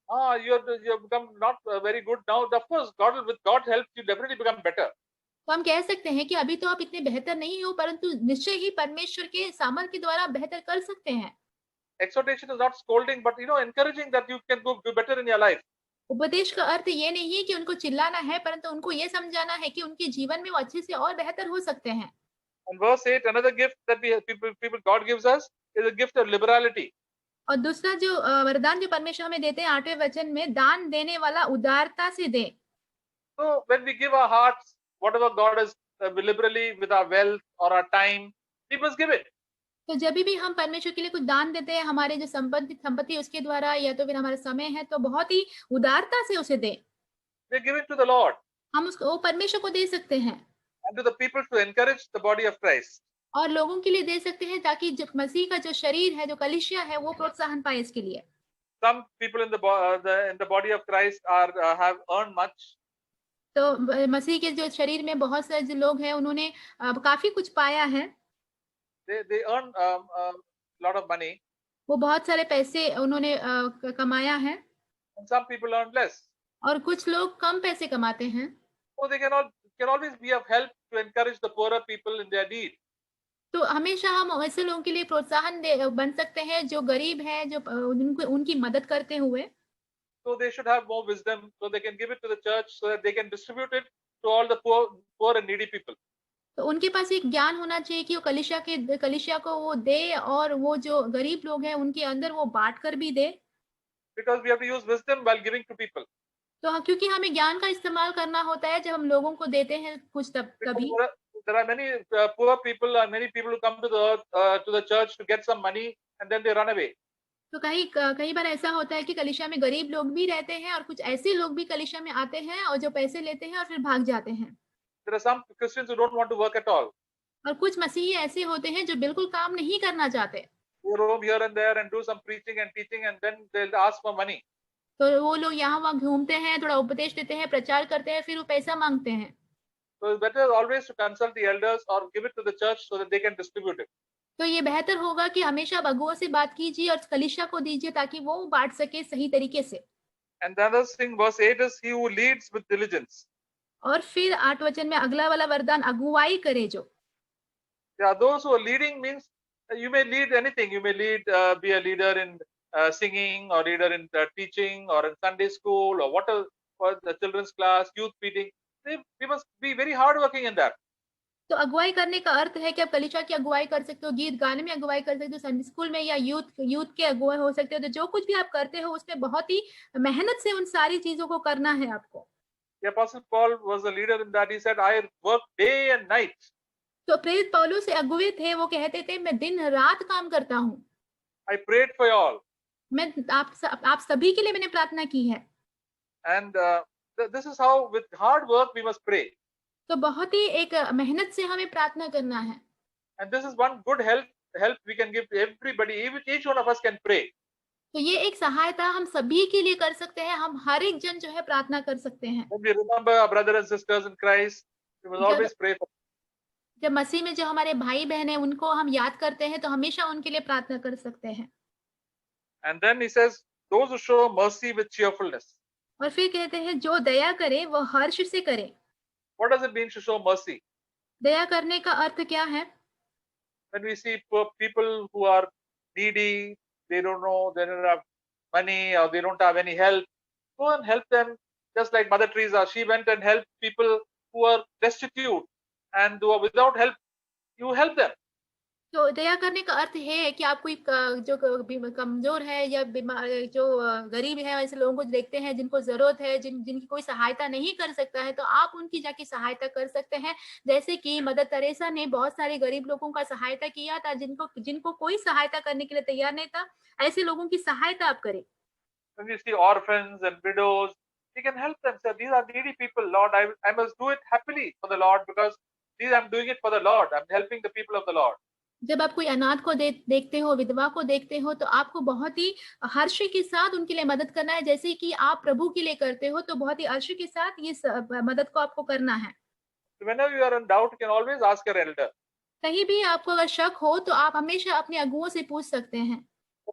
You have become not very good now. Of course, with God's help, you definitely become better. तो हम कह सकते हैं कि अभी तो आप इतने बेहतर नहीं हो, परंतु निश्चय ही परमेश्वर के सामर्थ के द्वारा बेहतर कर सकते हैं। Exhortation is not scolding, but encouraging that you can do better in your life. उपदेश का अर्थ ये नहीं है कि उनको चिल्लाना है, परंतु उनको ये समझाना है कि उनके जीवन में वो अच्छे से और बेहतर हो सकते हैं। And verse 8, another gift that people God gives us is a gift of liberality. और दूसरा जो वरदान जो परमेश्वर हमें देते हैं 8वें वचन में, दान देने वाला उदारता से दे। So when we give our hearts, whatever God has liberally with our wealth or our time, we must give it. तो जब भी हम परमेश्वर के लिए कुछ दान देते हैं, हमारे जो संपत्ति उसके द्वारा या तो फिर हमारा समय है, तो बहुत ही उदारता से उसे दे। We give it to the Lord. हम उसको परमेश्वर को दे सकते हैं। And to the people to encourage the body of Christ. और लोगों के लिए दे सकते हैं ताकि जो मसीह का जो शरीर है, जो कलीसिया है, वो प्रोत्साहन पाए इसके लिए। Some people in the body of Christ have earned much. तो मसीह के जो शरीर में बहुत सारे जो लोग हैं, उन्होंने काफी कुछ पाया है। They earn a lot of money. वो बहुत सारे पैसे उन्होंने कमाया है। And some people earn less. और कुछ लोग कम पैसे कमाते हैं। So they can always be of help to encourage the poorer people in their need. तो हमेशा हम ऐसे लोगों के लिए प्रोत्साहन बन सकते हैं जो गरीब हैं, जो उनकी मदद करते हुए। So they should have more wisdom, so they can give it to the church, so that they can distribute it to all the poor and needy people. तो उनके पास एक ज्ञान होना चाहिए कि वो कलीसिया को वो दे, और वो जो गरीब लोग हैं उनके अंदर वो बांट कर भी दे। Because we have to use wisdom while giving to people. तो क्योंकि हमें ज्ञान का इस्तेमाल करना होता है जब हम लोगों को देते हैं कुछ कभी। There are many poor people and many people who come to the church to get some money and then they run away. तो कई बार ऐसा होता है कि कलीसिया में गरीब लोग भी रहते हैं, और कुछ ऐसे लोग भी कलीसिया में आते हैं और जो पैसे लेते हैं और फिर भाग जाते हैं। There are some Christians who don't want to work at all. और कुछ मसीही ऐसे होते हैं जो बिल्कुल काम नहीं करना चाहते। They roam here and there and do some preaching and teaching and then they'll ask for money. तो वो लोग यहाँ वहाँ घूमते हैं, थोड़ा उपदेश देते हैं, प्रचार करते हैं, फिर वो पैसा मांगते हैं। So it's better always to consult the elders or give it to the church so that they can distribute it. तो ये बेहतर होगा कि हमेशा अगुओं से बात कीजिए और कलीसिया को दीजिए ताकि वो बांट सके सही तरीके से। And the other thing, verse 8 is he who leads with diligence. और फिर 8 वचन में अगला वाला वरदान अगुवाई करे जो। Yeah, those who are leading means you may lead anything. You may be a leader in singing or leader in teaching or in Sunday school or whatever, for the children's class, youth meeting. We must be very hard working in that. तो अगुवाई करने का अर्थ है कि आप कलीसिया की अगुवाई कर सकते हो, गीत गाने में अगुवाई कर सकते हो, संडे स्कूल में या यूथ के अगुवाई हो सकते हो। तो जो कुछ भी आप करते हो उसमें बहुत ही मेहनत से उन सारी चीजों को करना है आपको। The Apostle Paul was a leader in that. He said, "I work day and night." तो प्रेरित पौलुस अगुवे थे, वो कहते थे मैं दिन रात काम करता हूँ। I prayed for you all. मैं आप सभी के लिए मैंने प्रार्थना की है। And this is how, with hard work, we must pray. तो बहुत ही एक मेहनत से हमें प्रार्थना करना है। And this is one good help we can give to everybody. Each one of us can pray. तो ये एक सहायता हम सभी के लिए कर सकते हैं, हम हर एक जन जो है प्रार्थना कर सकते हैं। When we remember our brothers and sisters in Christ, we must always pray for them. जब मसीह में जो हमारे भाई बहन हैं उनको हम याद करते हैं तो हमेशा उनके लिए प्रार्थना कर सकते हैं। And then he says, those who show mercy with cheerfulness. और फिर कहते हैं जो दया करे वो हर्ष से करे। What does it mean to show mercy? दया करने का अर्थ क्या है? when we see poor people who are needy, they don't know, they don't have money or they don't have any help, go and help them. Just like Mother Teresa, she went and helped people who are destitute and who are without help. You help them. तो दया करने का अर्थ ये है कि आप कोई जो कमजोर है या बीमार जो गरीब है, ऐसे लोगों को देखते हैं जिनको जरूरत है, जिनकी कोई सहायता नहीं कर सकता है, तो आप उनकी जाके सहायता कर सकते हैं। जैसे कि मदर तेरेसा ने बहुत सारे गरीब लोगों का सहायता किया था, जिनको जिनको कोई सहायता करने के लिए तैयार नहीं था, ऐसे लोगों की सहायता आप करें। When we see orphans and widows, we can help them. Say, these are needy people, Lord. I must do it happily for the Lord because these I'm doing it for the Lord. I'm helping the people of the Lord. जब आप कोई अनाथ को देखते हो, विधवा को देखते हो, तो आपको बहुत ही हर्ष के साथ उनके लिए मदद करना है। जैसे कि आप प्रभु के लिए करते हो, तो बहुत ही हर्ष के साथ ये मदद को आपको करना है। So whenever you are in doubt, you can always ask your elder. कहीं भी आपको अगर शक हो, तो आप हमेशा अपने अगुओं से पूछ सकते हैं।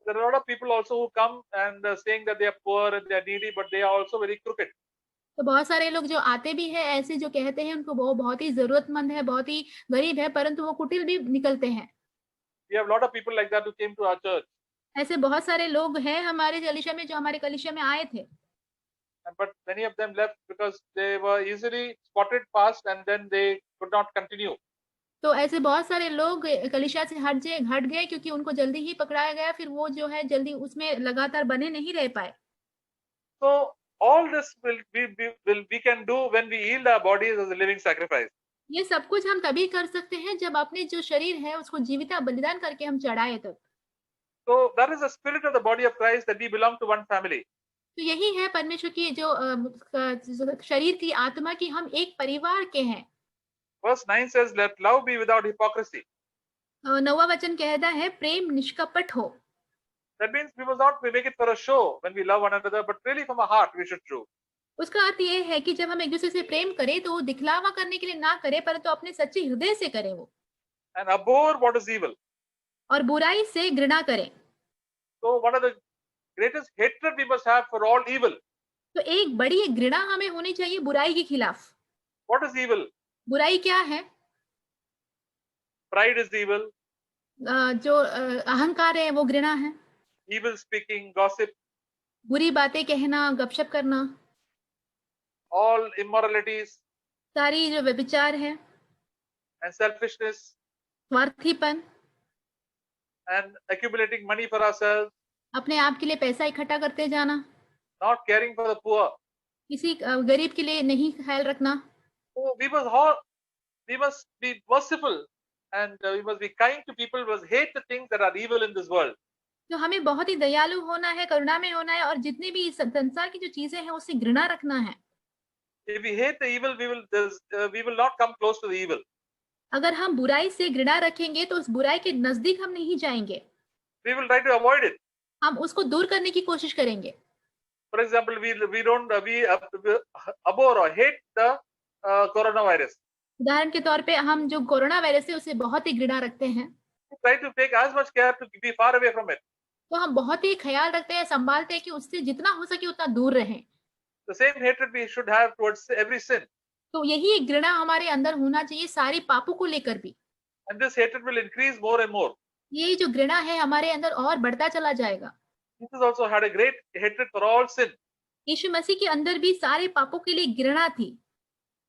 There are a lot of people also who come and saying that they are poor and they are needy, but they are also very crooked. तो बहुत सारे लोग जो आते भी हैं, ऐसे जो कहते हैं उनको वो बहुत ही जरूरतमंद है, बहुत ही गरीब है, परंतु वो कुटिल भी निकलते हैं। We have a lot of people like that who came to our church. ऐसे बहुत सारे लोग हैं हमारे कलीसिया में, जो हमारे कलीसिया में आए थे, But many of them left because they were easily spotted fast and then they could not continue. तो ऐसे बहुत सारे लोग कलीसिया से हट गए क्योंकि उनको जल्दी ही पकड़ाया गया, फिर वो जो है जल्दी उसमें लगातार बने नहीं रह पाए। So all this we can do when we yield our bodies as a living sacrifice. ये सब कुछ हम तभी कर सकते हैं जब अपने जो शरीर है उसको जीविता बलिदान करके हम चढ़ाए तब। So that is the spirit of the body of Christ, that we belong to one family. तो यही है परमेश्वर की जो शरीर की आत्मा की, हम एक परिवार के हैं। Verse 9 says, let love be without hypocrisy. 9वां वचन कहता है, प्रेम निष्कपट हो। That means we must not make it for a show when we love one another, but really from our heart we should do. उसका अर्थ ये है कि जब हम एक दूसरे से प्रेम करें, तो वो दिखलावा करने के लिए ना करें, परंतु अपने सच्चे हृदय से करें वो। And abhor what is evil. और बुराई से घृणा करें। So one of the greatest hatred we must have for all evil. तो एक बड़ी घृणा हमें होनी चाहिए बुराई के खिलाफ। What is evil? बुराई क्या है? Pride is evil. जो अहंकार है वो घृणा है। Evil speaking, gossip, बुरी बातें कहना, गपशप करना, all immoralities सारी जो व्यभिचार है, and selfishness स्वार्थीपन, and accumulating money for ourselves, अपने आप के लिए पैसा इकट्ठा करते जाना, not caring for the poor. किसी गरीब के लिए नहीं ख्याल रखना। So we must be merciful and we must be kind to people. We must hate the things that are evil in this world. तो हमें बहुत ही दयालु होना है, करुणा में होना है, और जितनी भी संसार की जो चीजें हैं उससे घृणा रखना है। If we hate the evil, we will not come close to the evil. अगर हम बुराई से घृणा रखेंगे, तो उस बुराई के नजदीक हम नहीं जाएंगे। We will try to avoid it. हम उसको दूर करने की कोशिश करेंगे। For example, we abhor or hate the coronavirus. उदाहरण के तौर पे हम जो कोरोना वायरस है उसे बहुत ही घृणा रखते हैं। We try to take as much care to be far away from it. तो हम बहुत ही ख्याल रखते हैं, संभालते हैं कि उससे जितना हो सके उतना दूर रहें। The same hatred we should have towards every sin. तो यही एक घृणा हमारे अंदर होना चाहिए सारी पापों को लेकर भी। And this hatred will increase more and more. ये जो घृणा है हमारे अंदर और बढ़ता चला जाएगा। Jesus also had a great hatred for all sin. यीशु मसीह के अंदर भी सारे पापों के लिए घृणा थी।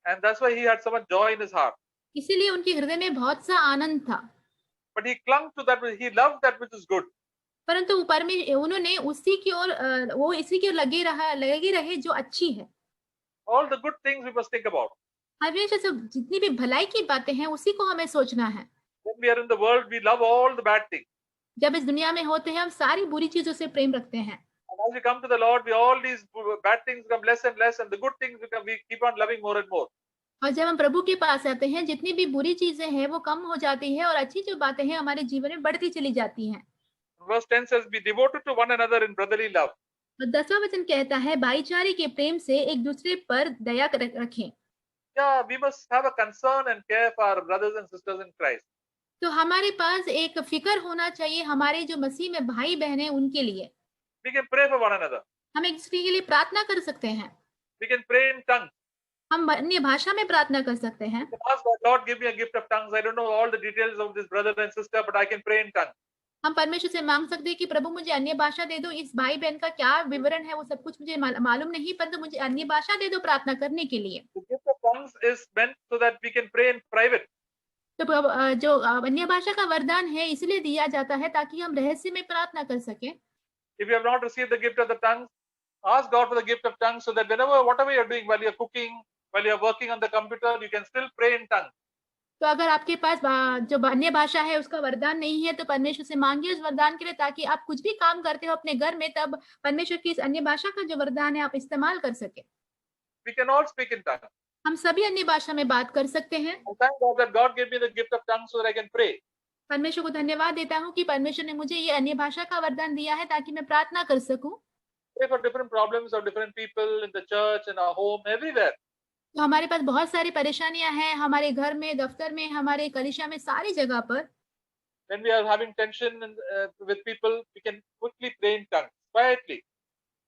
And that's why he had so much joy in his heart. इसीलिए उनके हृदय में बहुत सा आनंद था। But he clung to that, he loved that which is good. परंतु उन्होंने उसी की ओर वो इसी की ओर लगे रहे जो अच्छी है। All the good things we must think about. हमेशा से जितनी भी भलाई की बातें हैं उसी को हमें सोचना है। When we are in the world, we love all the bad things. जब इस दुनिया में होते हैं हम सारी बुरी चीजों से प्रेम रखते हैं। And as we come to the Lord, all these bad things become less and less, and the good things we keep on loving more and more. और जब हम प्रभु के पास आते हैं, जितनी भी बुरी चीजें हैं वो कम हो जाती है, और अच्छी जो बातें हैं हमारे जीवन में बढ़ती चली जाती हैं। Verse 10 says, be devoted to one another in brotherly love. और 10वां वचन कहता है, भाईचारे के प्रेम से एक दूसरे पर दया रखें। Yeah, we must have a concern and care for our brothers and sisters in Christ. तो हमारे पास एक फिक्र होना चाहिए हमारे जो मसीह में भाई बहन हैं उनके लिए। We can pray for one another. हम एक दूसरे के लिए प्रार्थना कर सकते हैं। We can pray in tongues. हम अन्य भाषा में प्रार्थना कर सकते हैं। You can ask God, Lord, give me a gift of tongues. I don't know all the details of this brother and sister, but I can pray in tongues. हम परमेश्वर से मांग सकते हैं कि प्रभु मुझे अन्य भाषा दे दो, इस भाई बहन का क्या विवरण है वो सब कुछ मुझे मालूम नहीं, परंतु मुझे अन्य भाषा दे दो प्रार्थना करने के लिए। The gift of tongues is meant so that we can pray in private. तो जो अन्य भाषा का वरदान है इसलिए दिया जाता है ताकि हम रहस्य में प्रार्थना कर सकें। If you have not received the gift of the tongues, ask God for the gift of tongues so that whatever you're doing, while you're cooking, while you're working on the computer, you can still pray in tongues. तो अगर आपके पास जो अन्य भाषा है उसका वरदान नहीं है तो परमेश्वर से मांगिए उस वरदान के लिए, ताकि आप कुछ भी काम करते हो अपने घर में तब परमेश्वर की इस अन्य भाषा का जो वरदान है आप इस्तेमाल कर सके। We can all speak in tongues. हम सभी अन्य भाषा में बात कर सकते हैं। I thank God that God gave me the gift of tongues so that I can pray. परमेश्वर को धन्यवाद देता हूँ कि परमेश्वर ने मुझे ये अन्य भाषा का वरदान दिया है ताकि मैं प्रार्थना कर सकूं। Pray for different problems of different people in the church, in our home, everywhere. तो हमारे पास बहुत सारी परेशानियां हैं, हमारे घर में, दफ्तर में, हमारे कलीसिया में, सारी जगह पर। When we are having tension with people, we can quickly pray in tongues, quietly.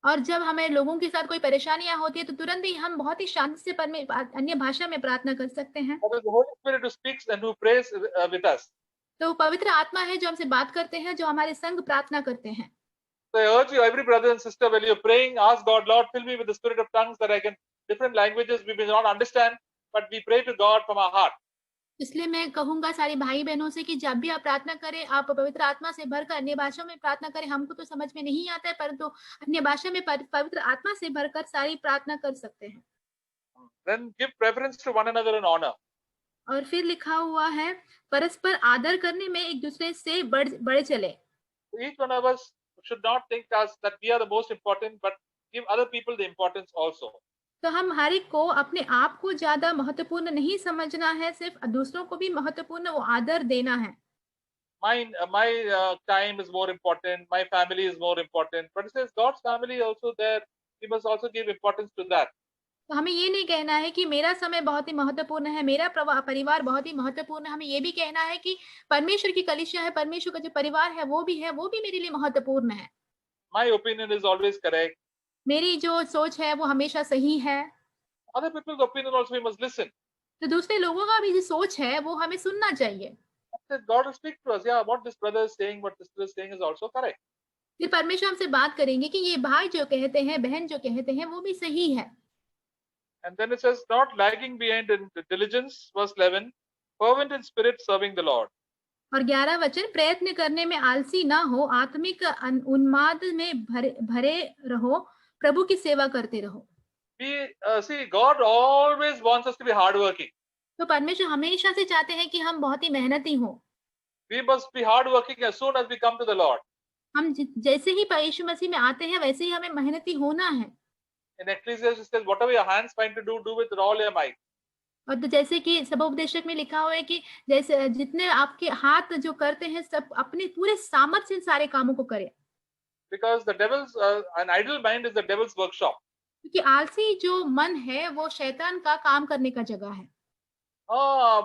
और जब हमें लोगों के साथ कोई परेशानियां होती है तो तुरंत ही हम बहुत ही शांति से अन्य भाषा में प्रार्थना कर सकते हैं। That is the Holy Spirit who speaks and who prays with us. तो पवित्र आत्मा है जो हमसे बात करते हैं, जो हमारे संग प्रार्थना करते हैं। So I urge you, every brother and sister, when you're praying, ask God, Lord, fill me with the spirit of tongues that I can, different languages we may not understand, but we pray to God from our heart. इसलिए मैं कहूंगा सारे भाई बहनों से कि जब भी आप प्रार्थना करें आप पवित्र आत्मा से भरकर अन्य भाषा में प्रार्थना करें। हमको तो समझ में नहीं आता है, परंतु अन्य भाषा में पवित्र आत्मा से भरकर सारी प्रार्थना कर सकते हैं। Then give preference to one another in honor. और फिर लिखा हुआ है परस्पर आदर करने में एक दूसरे से बढ़े चले। Each one of us should not think as that we are the most important, but give other people the importance also. तो हम हर एक को अपने आप को ज्यादा महत्वपूर्ण नहीं समझना है, सिर्फ दूसरों को भी महत्वपूर्ण वो आदर देना है। My time is more important. My family is more important. But it says God's family also there. We must also give importance to that. तो हमें ये नहीं कहना है कि मेरा समय बहुत ही महत्वपूर्ण है, मेरा परिवार बहुत ही महत्वपूर्ण है। हमें ये भी कहना है कि परमेश्वर की कलीसिया है, परमेश्वर का जो परिवार है वो भी मेरे लिए महत्वपूर्ण है। My opinion is always correct. मेरी जो सोच है वो हमेशा सही है। Other people's opinion also we must listen. तो दूसरे लोगों का भी जो सोच है वो हमें सुनना चाहिए। God will speak to us. Yeah, what this brother is saying, what this sister is saying is also correct. फिर परमेश्वर हमसे बात करेंगे कि ये भाई जो कहते हैं, बहन जो कहते हैं वो भी सही है। And then it says, not lagging behind in diligence, verse 11, fervent in spirit, serving the Lord. और 11 वचन, प्रयत्न करने में आलसी ना हो, आत्मिक उन्माद में भरे रहो, प्रभु की सेवा करते रहो। See, God always wants us to be hardworking. तो परमेश्वर हमेशा से चाहते हैं कि हम बहुत ही मेहनती हो। We must be hardworking as soon as we come to the Lord. हम जैसे ही यीशु मसीह में आते हैं वैसे ही हमें मेहनती होना है। In Ecclesiastes it says, whatever your hands find to do with all your might. और तो जैसे कि सभोपदेशक में लिखा हुआ है कि जैसे जितने आपके हाथ जो करते हैं सब अपने पूरे सामर्थ्य से सारे कामों को करें। Because the devil's an idle mind is the devil's workshop. क्योंकि आलसी जो मन है वो शैतान का काम करने का जगह है।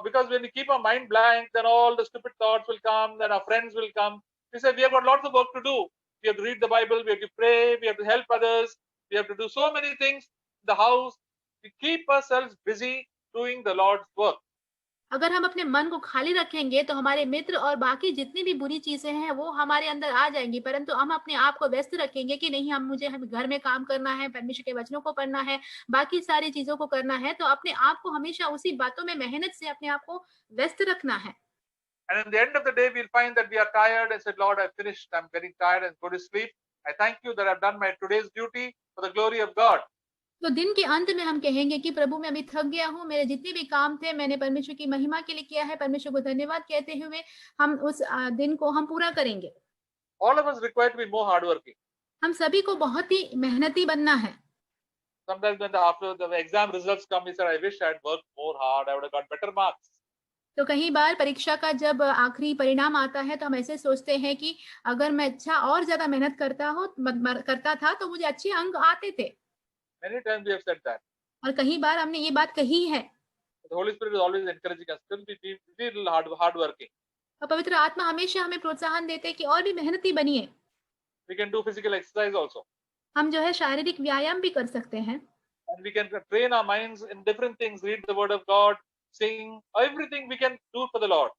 Because when we keep our mind blank, then all the stupid thoughts will come, then our friends will come. We say we have got lots of work to do. We have to read the Bible, we have to pray, we have to help others, we have to do so many things in the house. We keep ourselves busy doing the Lord's work. अगर हम अपने मन को खाली रखेंगे तो हमारे मित्र और बाकी जितनी भी बुरी चीजें हैं वो हमारे अंदर आ जाएंगी, परंतु हम अपने आप को व्यस्त रखेंगे कि नहीं हम घर में काम करना है, परमेश्वर के वचनों को पढ़ना है, बाकी सारी चीजों को करना है, तो अपने आप को हमेशा उसी बातों में मेहनत से अपने आप को व्यस्त रखना है। And in the end of the day, we'll find that we are tired and said, Lord, I've finished. I'm getting tired and go to sleep. I thank you that I've done my today's duty for the glory of God. तो दिन के अंत में हम कहेंगे कि प्रभु मैं अभी थक गया हूँ, मेरे जितने भी काम थे मैंने परमेश्वर की महिमा के लिए किया है, परमेश्वर को धन्यवाद कहते हुए हम उस दिन को हम पूरा करेंगे। All of us require to be more hardworking. हम सभी को बहुत ही मेहनती बनना है। Sometimes when after the exam results come, we said, I wish I had worked more hard. I would have got better marks. तो कई बार परीक्षा का जब आखिरी परिणाम आता है तो हम ऐसे सोचते हैं कि अगर मैं अच्छा और ज्यादा मेहनत करता था तो मुझे अच्छे अंक आते थे। Many times we have said that. और कई बार हमने ये बात कही है। The Holy Spirit is always encouraging us. Still be little hardworking. और पवित्र आत्मा हमेशा हमें प्रोत्साहन देते हैं कि और भी मेहनती बनिए। We can do physical exercise also. हम जो है शारीरिक व्यायाम भी कर सकते हैं। and we can train our minds in different things, read the word of God, sing, everything we can do for the Lord.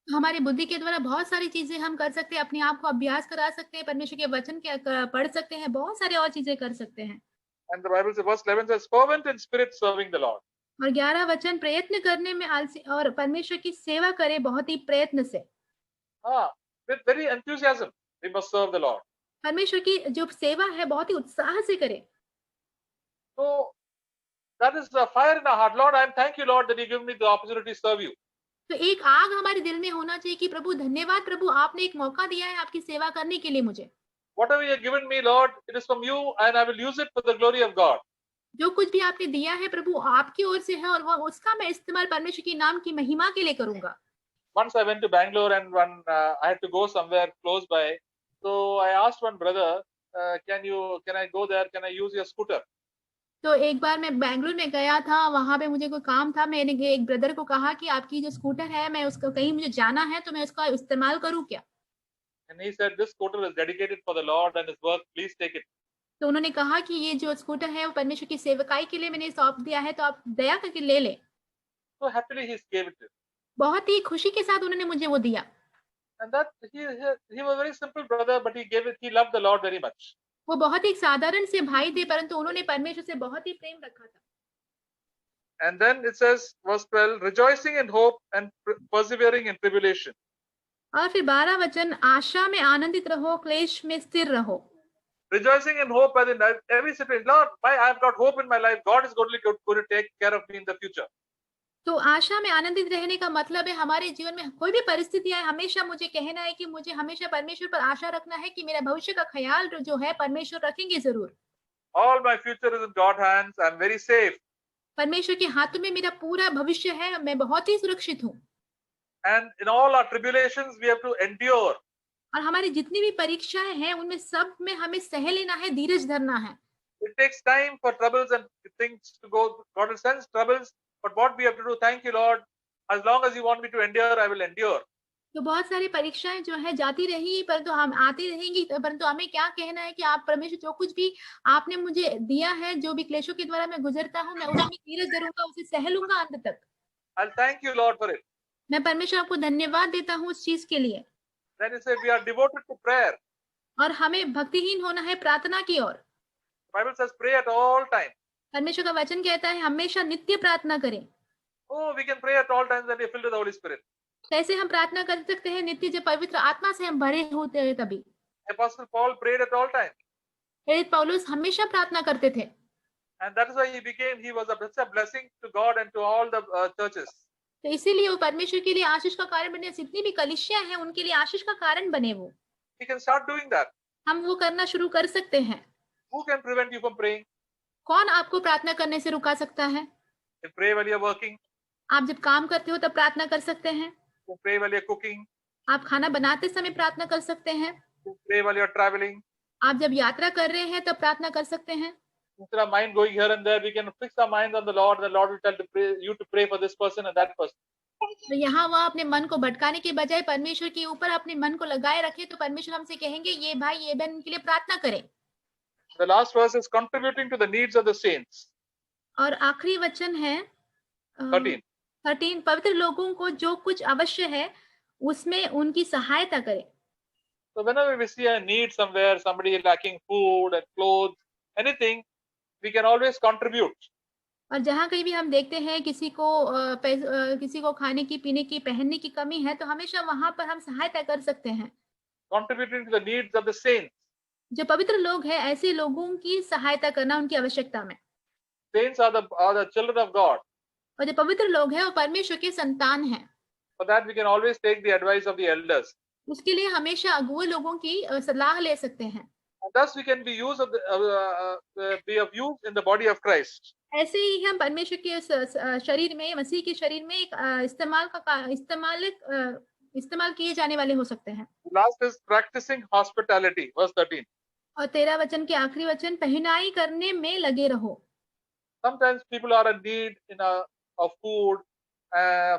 हमारी बुद्धि के द्वारा बहुत सारी चीजें हम कर सकते हैं, अपने आप को अभ्यास करा सकते हैं, परमेश्वर के वचन के पढ़ सकते हैं, बहुत सारे और चीजें कर सकते हैं। And the Bible says, verse 11 says, fervent in spirit serving the Lord. और 11 वचन प्रयत्न करने में आलसी और परमेश्वर की सेवा करे बहुत ही प्रयत्न से। With very enthusiasm, we must serve the Lord. परमेश्वर की जो सेवा है बहुत ही उत्साह से करे। So that is the fire in our heart. Lord, I thank you, Lord, that you give me the opportunity to serve you. तो एक आग हमारे दिल में होना चाहिए कि प्रभु धन्यवाद प्रभु, आपने एक मौका दिया है आपकी सेवा करने के लिए मुझे। Whatever you have given me, Lord, it is from you, and I will use it for the glory of God. जो कुछ भी आपने दिया है प्रभु आपकी ओर से है और वो उसका मैं इस्तेमाल परमेश्वर की नाम की महिमा के लिए करूंगा। Once I went to Bangalore, and when I had to go somewhere close by, so I asked one brother, can I go there? Can I use your scooter? तो एक बार मैं बैंगलोर में गया था, वहां पे मुझे कोई काम था, मैंने एक ब्रदर को कहा कि आपकी जो स्कूटर है, मैं उसका कहीं मुझे जाना है तो मैं उसका इस्तेमाल करूं क्या? And he said, this scooter is dedicated for the Lord and his work. Please take it. तो उन्होंने कहा कि ये जो स्कूटर है वो परमेश्वर की सेवकाई के लिए मैंने सौंप दिया है, तो आप दया करके ले ले। So happily he gave it to him. बहुत ही खुशी के साथ उन्होंने मुझे वो दिया। And that he was a very simple brother, but he gave it. He loved the Lord very much. वो बहुत ही साधारण से भाई थे, परंतु उन्होंने परमेश्वर से बहुत ही प्रेम रखा था। And then it says, verse 12, rejoicing in hope and persevering in tribulation. और फिर 12 वचन, आशा में आनंदित रहो, क्लेश में स्थिर रहो। Rejoicing in hope as in every situation. Lord, I've got hope in my life. God is going to take care of me in the future. तो आशा में आनंदित रहने का मतलब है हमारे जीवन में कोई भी परिस्थिति आए, हमेशा मुझे कहना है कि मुझे हमेशा परमेश्वर पर आशा रखना है कि मेरा भविष्य का ख्याल जो है परमेश्वर रखेंगे जरूर। All my future is in God's hands. I'm very safe. परमेश्वर के हाथों में मेरा पूरा भविष्य है, मैं बहुत ही सुरक्षित हूँ। And in all our tribulations, we have to endure. और हमारी जितनी भी परीक्षाएं हैं उनमें सब में हमें सह लेना है, धीरज धरना है। It takes time for troubles and things to go. God will send troubles, but what we have to do, thank you, Lord. As long as you want me to endure, I will endure. तो बहुत सारी परीक्षाएं जो है जाती रहेंगी, परंतु हम आती रहेंगी, परंतु हमें क्या कहना है कि आप परमेश्वर जो कुछ भी आपने मुझे दिया है, जो भी क्लेशों के द्वारा मैं गुजरता हूँ, मैं उसमें धीरज धरूंगा, उसे सह लूंगा अंत तक। I'll thank you, Lord, for it. मैं परमेश्वर आपको धन्यवाद देता हूँ उस चीज के लिए। Then he said, we are devoted to prayer. और हमें भक्तिहीन होना है प्रार्थना की ओर। The Bible says, pray at all times. परमेश्वर का वचन कहता है हमेशा नित्य प्रार्थना करें। Oh, we can pray at all times when we are filled with the Holy Spirit. कैसे हम प्रार्थना कर सकते हैं? नित्य, जब पवित्र आत्मा से हम भरे होते हैं तभी। Apostle Paul prayed at all times. प्रेरित पौलुस हमेशा प्रार्थना करते थे। And that is why he was a blessing to God and to all the churches. तो इसीलिए वो परमेश्वर के लिए आशीष का कारण बने, जितनी भी कलीसियां हैं उनके लिए आशीष का कारण बने वो। We can start doing that. हम वो करना शुरू कर सकते हैं। Who can prevent you from praying? कौन आपको प्रार्थना करने से रुका सकता है? You pray while you're working. आप जब काम करते हो तब प्रार्थना कर सकते हैं। You pray while you're cooking. आप खाना बनाते समय प्रार्थना कर सकते हैं। You pray while you're traveling. आप जब यात्रा कर रहे हैं तब प्रार्थना कर सकते हैं। Instead of mind going here and there, we can fix our mind on the Lord. The Lord will tell you to pray for this person and that person. तो यहाँ वहाँ अपने मन को भटकाने के बजाय परमेश्वर के ऊपर अपने मन को लगाए रखें, तो परमेश्वर हमसे कहेंगे ये भाई ये बहन के लिए प्रार्थना करें। The last verse is contributing to the needs of the saints. और आखिरी वचन है 13, पवित्र लोगों को जो कुछ आवश्यक है उसमें उनकी सहायता करें। So whenever we see a need somewhere, somebody is lacking food and clothes, anything, we can always contribute. और जहाँ कहीं भी हम देखते हैं किसी को खाने की, पीने की, पहनने की कमी है, तो हमेशा वहां पर हम सहायता कर सकते हैं। Contributing to the needs of the saints. जो पवित्र लोग हैं, ऐसे लोगों की सहायता करना उनकी आवश्यकता में। Saints are the children of God. और जो पवित्र लोग हैं वो परमेश्वर के संतान हैं। For that we can always take the advice of the elders. उसके लिए हमेशा अगुए लोगों की सलाह ले सकते हैं। And thus we can be use of use in the body of Christ. ऐसे ही हम परमेश्वर के शरीर में, मसीह के शरीर में एक इस्तेमाल किए जाने वाले हो सकते हैं। Last is practicing hospitality, verse 13. और 13 वचन के आखिरी वचन, पहनाई करने में लगे रहो। Sometimes people are in need of food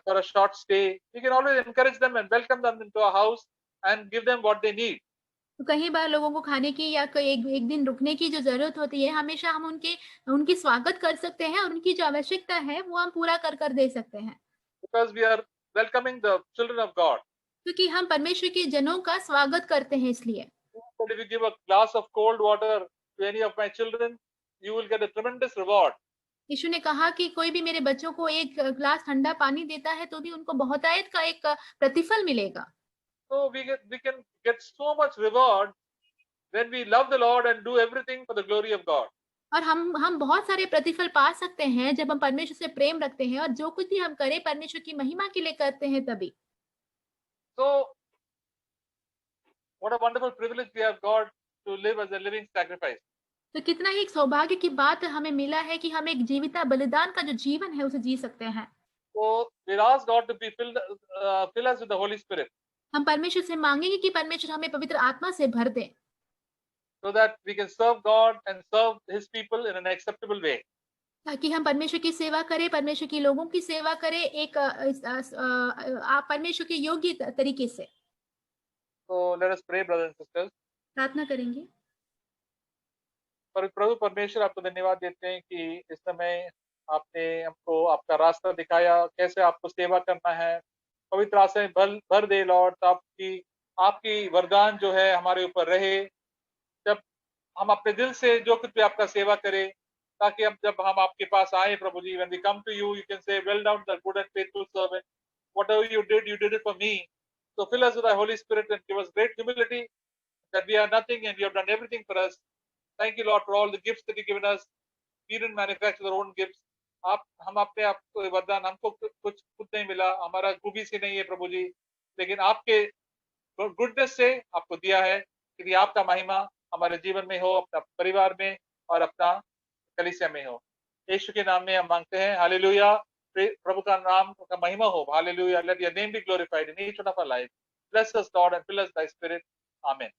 for a short stay. We can always encourage them and welcome them into our house and give them what they need. तो कई बार लोगों को खाने की या कोई एक एक दिन रुकने की जो ज़रूरत होती है, हमेशा हम उनकी स्वागत कर सकते हैं और उनकी जो आवश्यकता है, वो हम पूरा कर दे सकते हैं। because we are welcoming the children of God. क्योंकि हम परमेश्वर के जनों का स्वागत करते हैं इसलिए। But if you give a glass of cold water to any of my children, you will get a tremendous reward. यीशु ने कहा कि कोई भी मेरे बच्चों को एक ग्लास ठंडा पानी देता है, तो भी उनको बहुतायत का एक प्रतिफल मिलेगा। So we can get so much reward when we love the Lord and do everything for the glory of God. और हम बहुत सारे प्रतिफल पा सकते हैं, जब हम परमेश्वर से प्रेम रखते हैं और जो कुछ भी हम करें, परमेश्वर की महिमा के लिए करते हैं तभी। So what a wonderful privilege we have got to live as a living sacrifice. तो कितना ही एक सौभाग्य की बात हमें मिला है कि हम एक जीविता बलिदान का जो जीवन है, उसे जी सकते हैं। So we ask God to be fill us with the Holy Spirit, हम परमेश्वर से मांगेंगे कि परमेश्वर हमें पवित्र आत्मा से भर दे, so that we can serve God and serve His people in an acceptable way. ताकि हम परमेश्वर की सेवा करें, परमेश्वर के लोगों की सेवा करें एक परमेश्वर के योग्य तरीके से। So let us pray, brothers and sisters. प्रार्थना करेंगे। पर प्रभु परमेश्वर, आपको धन्यवाद देते हैं कि इस समय आपने हमको आपका रास्ता दिखाया, कैसे आपको सेवा करना है। पवित्र आत्मा में भर दे लॉर्ड, तो आपकी वरदान जो है हमारे ऊपर रहे। जब हम अपने दिल से जो कुछ भी आपका सेवा करें, ताकि जब हम आपके पास आए प्रभु जी, when we come to you, you can say, well done, the good and faithful servant. Whatever you did it for me. So fill us with the Holy Spirit and give us great humility that we are nothing and you have done everything for us. Thank you, Lord, for all the gifts that you've given us. We didn't manufacture our own gifts. हम अपने आप को वरदान, हमको कुछ खुद नहीं मिला, हमारा खूबी से नहीं है प्रभु जी, लेकिन आपके गुडनेस से आपको दिया है, कि आपका महिमा हमारे जीवन में हो, अपना परिवार में और अपना कलीसिया में हो। यीशु के नाम में हम मांगते हैं, हालेलुया। प्रभु का नाम का महिमा हो, hallelujah. Let your name be glorified in each one of our life. Bless us Lord and fill us by spirit. आमीन।